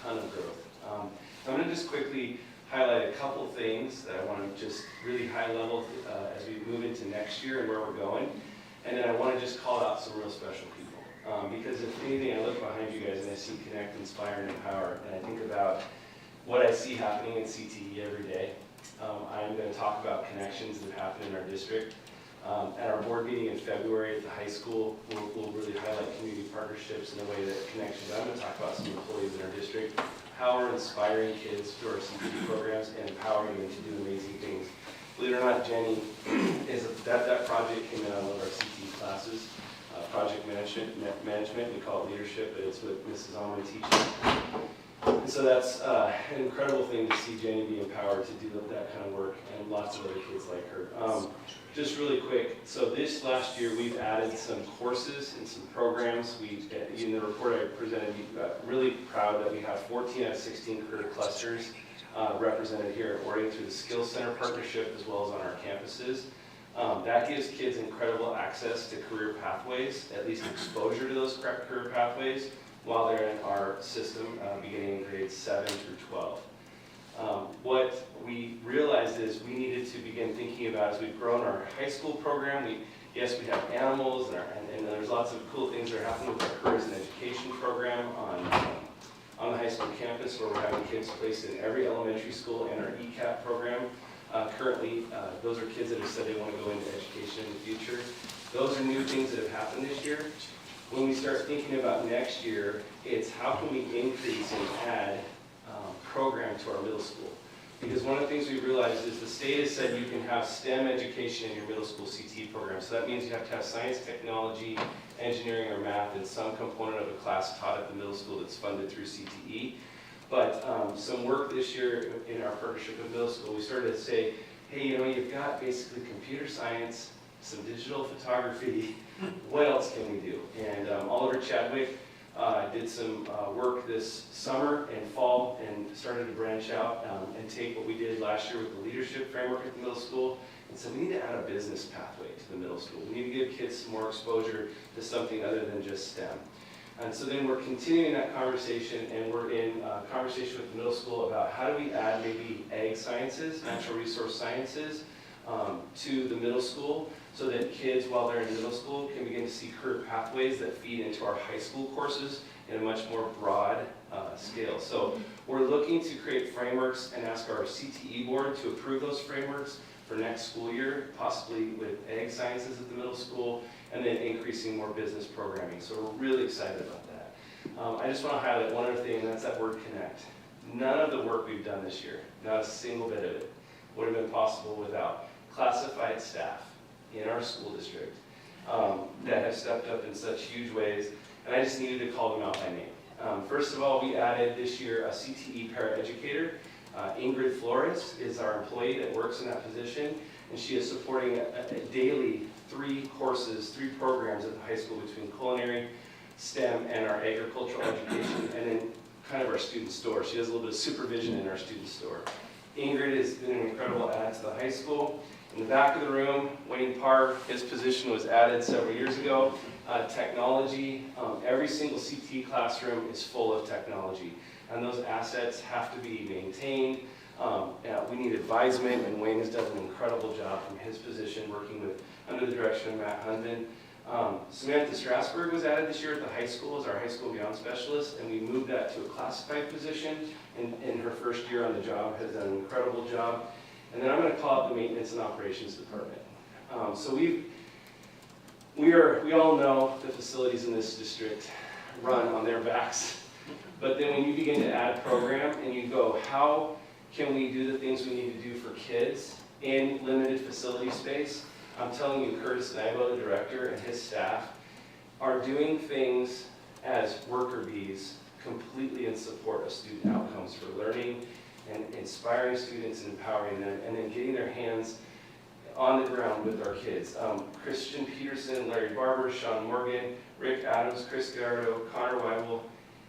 ton of growth. So I'm going to just quickly highlight a couple things that I want to just really high level as we move into next year and where we're going. And then I want to just call out some real special people. Because if anything, I look behind you guys and I see Connect, Inspire, and Empower, and I think about what I see happening in CTE every day. I'm going to talk about connections that happen in our district. At our board meeting in February at the high school, we'll really highlight community partnerships in a way that connections. I'm going to talk about some employees in our district, how we're inspiring kids through our CTE programs and empowering them to do amazing things. Believe it or not, Jenny, that project came in on one of our CTE classes. Project management, we call it leadership, but it's with Mrs. Alman teaching. And so that's an incredible thing to see Jenny be empowered to do that kind of work, and lots of other kids like her. Just really quick, so this last year we've added some courses and some programs. In the report I presented, really proud that we have 14 out of 16 career clusters represented here at Orion through the Skills Center partnership as well as on our campuses. That gives kids incredible access to career pathways, at least exposure to those career pathways while they're in our system beginning in grades 7 through 12. What we realized is we needed to begin thinking about as we've grown our high school program. Yes, we have animals and there's lots of cool things that are happening with our careers and education program on the high school campus where we're having kids placed in every elementary school and our ECAP program. Currently, those are kids that have said they want to go into education in the future. Those are new things that have happened this year. When we start thinking about next year, it's how can we increase and add program to our middle school? Because one of the things we realized is the state has said you can have STEM education in your middle school CTE program. So that means you have to have science, technology, engineering, or math in some component of a class taught at the middle school that's funded through CTE. But some work this year in our partnership with middle school, we started to say, hey, you've got basically computer science, some digital photography, what else can we do? And Oliver Chadwick did some work this summer and fall and started to branch out and take what we did last year with the leadership framework at the middle school and said we need to add a business pathway to the middle school. We need to give kids some more exposure to something other than just STEM. And so then we're continuing that conversation, and we're in conversation with the middle school about how do we add maybe ag sciences, natural resource sciences, to the middle school so that kids, while they're in middle school, can begin to see career pathways that feed into our high school courses in a much more broad scale. So we're looking to create frameworks and ask our CTE board to approve those frameworks for next school year, possibly with ag sciences at the middle school, and then increasing more business programming. So we're really excited about that. I just want to highlight one other thing, and that's that word connect. None of the work we've done this year, not a single bit of it, would have been possible without classified staff in our school district that have stepped up in such huge ways, and I just needed to call them out by name. First of all, we added this year a CTE paraeducator. Ingrid Flores is our employee that works in that position, and she is supporting a daily 3 courses, 3 programs at the high school between culinary, STEM, and our agricultural education, and then kind of our student store. She does a little bit of supervision in our student store. Ingrid has been an incredible add to the high school. In the back of the room, Wayne Parr, his position was added several years ago. Technology, every single CTE classroom is full of technology, and those assets have to be maintained. We need advisement, and Wayne has done an incredible job from his position working under the direction of Matt Hundman. Samantha Strasberg was added this year at the high school as our high school beyond specialist, and we moved that to a classified position. In her first year on the job, has done an incredible job. And then I'm going to call out the maintenance and operations department. So we all know the facilities in this district run on their backs. But then when you begin to add a program and you go, how can we do the things we need to do for kids in limited facility space? I'm telling you, Curtis Nybo, the director, and his staff are doing things as worker bees completely in support of student outcomes for learning and inspiring students and empowering them, and then getting their hands on the ground with our kids. Christian Peterson, Larry Barber, Sean Morgan, Rick Adams, Chris Gallardo, Connor Weibel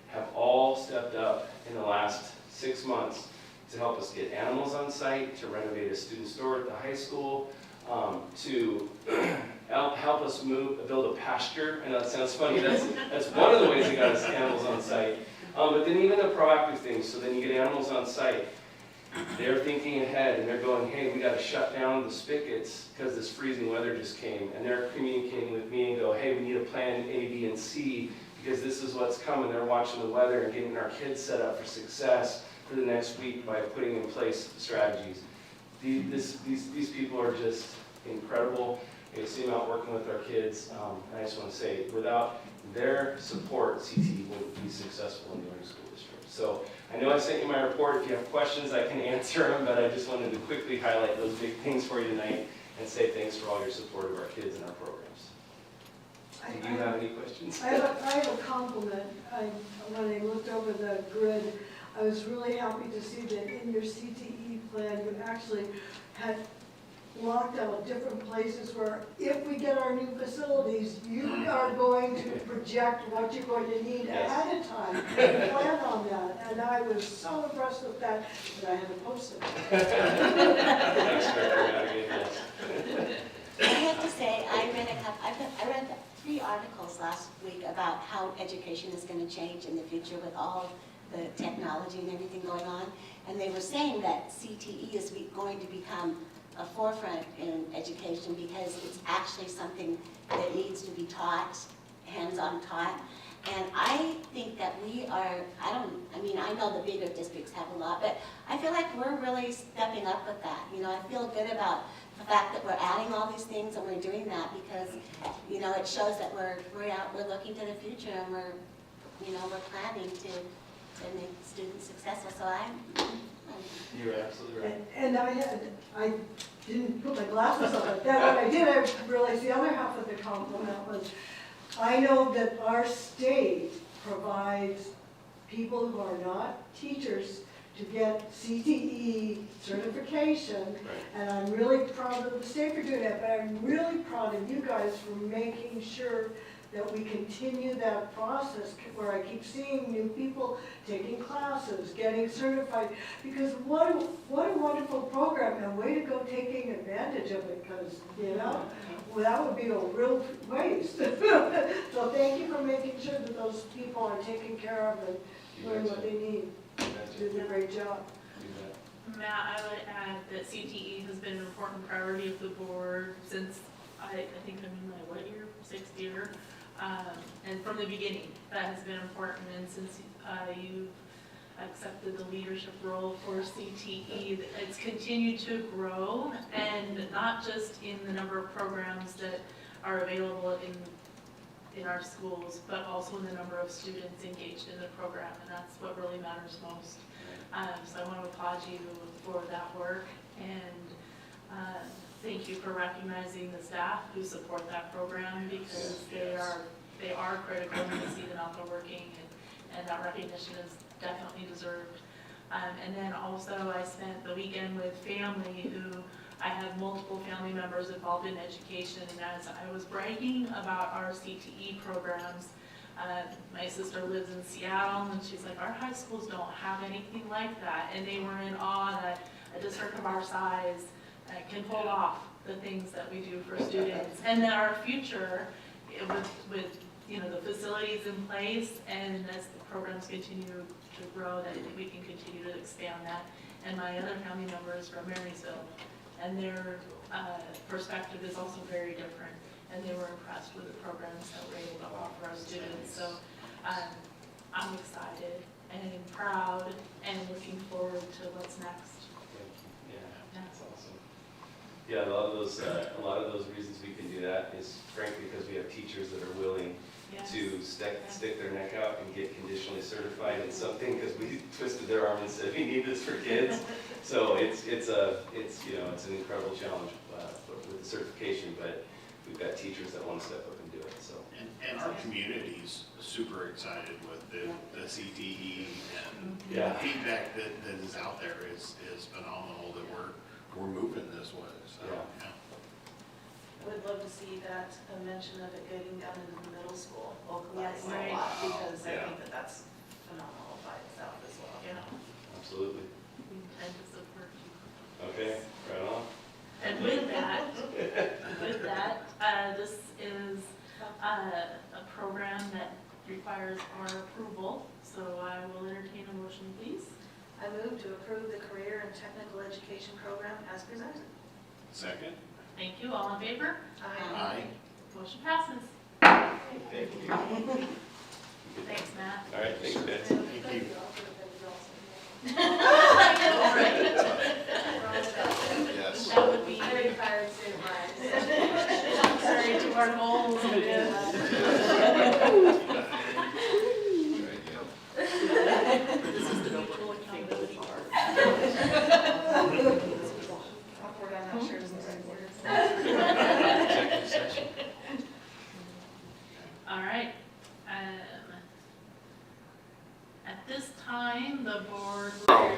have all stepped up in the last 6 months to help us get animals on site, to renovate a student store at the high school, to help us build a pasture. And that sounds funny, that's one of the ways we got us animals on site. But then even the proactive things, so then you get animals on site, they're thinking ahead and they're going, hey, we gotta shut down the spigots because this freezing weather just came. And they're communicating with me and go, hey, we need a plan A, B, and C because this is what's coming. They're watching the weather and getting our kids set up for success for the next week by putting in place strategies. These people are just incredible. You see them out working with our kids. I just want to say, without their support, CTE wouldn't be successful in the Learning School District. So I know I sent you my report. If you have questions, I can answer them, but I just wanted to quickly highlight those big things for you tonight and say thanks for all your support of our kids and our programs. Do you have any questions? I have a compliment. When I looked over the grid, I was really happy to see that in your CTE plan, you actually had locked out different places where if we get our new facilities, you are going to project what you're going to need ahead of time and plan on that. And I was so impressed with that I had to post it. I have to say, I read 3 articles last week about how education is going to change in the future with all the technology and everything going on. And they were saying that CTE is going to become a forefront in education because it's actually something that needs to be taught, hands-on taught. And I think that we are, I know the bigger districts have a lot, but I feel like we're really stepping up with that. You know, I feel good about the fact that we're adding all these things and we're doing that because, you know, it shows that we're looking to the future and we're planning to make students successful. So You're absolutely right. And I didn't put my glasses on, but then when I did, I realized the other half of the compliment was, I know that our state provides people who are not teachers to get CTE certification, and I'm really proud of the state for doing that, but I'm really proud of you guys for making sure that we continue that process where I keep seeing new people taking classes, getting certified, because what a wonderful program, and way to go taking advantage of it, because, you know, well, that would be a real waste. So thank you for making sure that those people are taken care of and learn what they need. You did a great job. Matt, I would add that CTE has been an important priority of the board since I think I'm in my, what year, 6th year? And from the beginning, that has been important, and since you accepted the leadership role for CTE, it's continued to grow, and not just in the number of programs that are available in our schools, but also in the number of students engaged in the program, and that's what really matters most. So I want to applaud you for that work, and thank you for recognizing the staff who support that program, because they are critical, and we see them out there working, and that recognition is definitely deserved. And then also I spent the weekend with family who, I have multiple family members involved in education, and as I was bragging about our CTE programs, my sister lives in Seattle, and she's like, our high schools don't have anything like that, and they were in awe that a district of our size can pull off the things that we do for students, and that our future with the facilities in place, and as the programs continue to grow, that we can continue to expand that. And my other family member is from Marysville, and their perspective is also very different, and they were impressed with the programs that we're able to offer our students. So I'm excited and proud and looking forward to what's next. Yeah, that's awesome. Yeah, a lot of those reasons we can do that is frankly because we have teachers that are willing Yes. to stick their neck out and get conditionally certified in something, because we twisted their arm and said, we need this for kids. So it's an incredible challenge with the certification, but we've got teachers that want to step up and do it, so. And our community's super excited with the CTE and Yeah. the feedback that is out there is phenomenal, that we're moving this way, so, Yeah. yeah. I would love to see that, a mention of it getting down into the middle school, localized Yes. a Right. lot, because I Yeah. think that that's phenomenal by itself as well. Yeah, Absolutely. we intend to support you. Okay, right on. And with that, this is a program that requires our approval, so I will entertain a motion, please. I move to approve the career and technical education program as presented. Second? Thank you, all in favor? Aye. Motion passes. Thank you. Thanks, Matt. All right, thanks, guys. Thank you. Yes. That would be, I'm retired soon, sorry to our goals. This is the mutual accountability part. Awkward, I'm not sure is the right word. Executive session. All right. At this time, the board will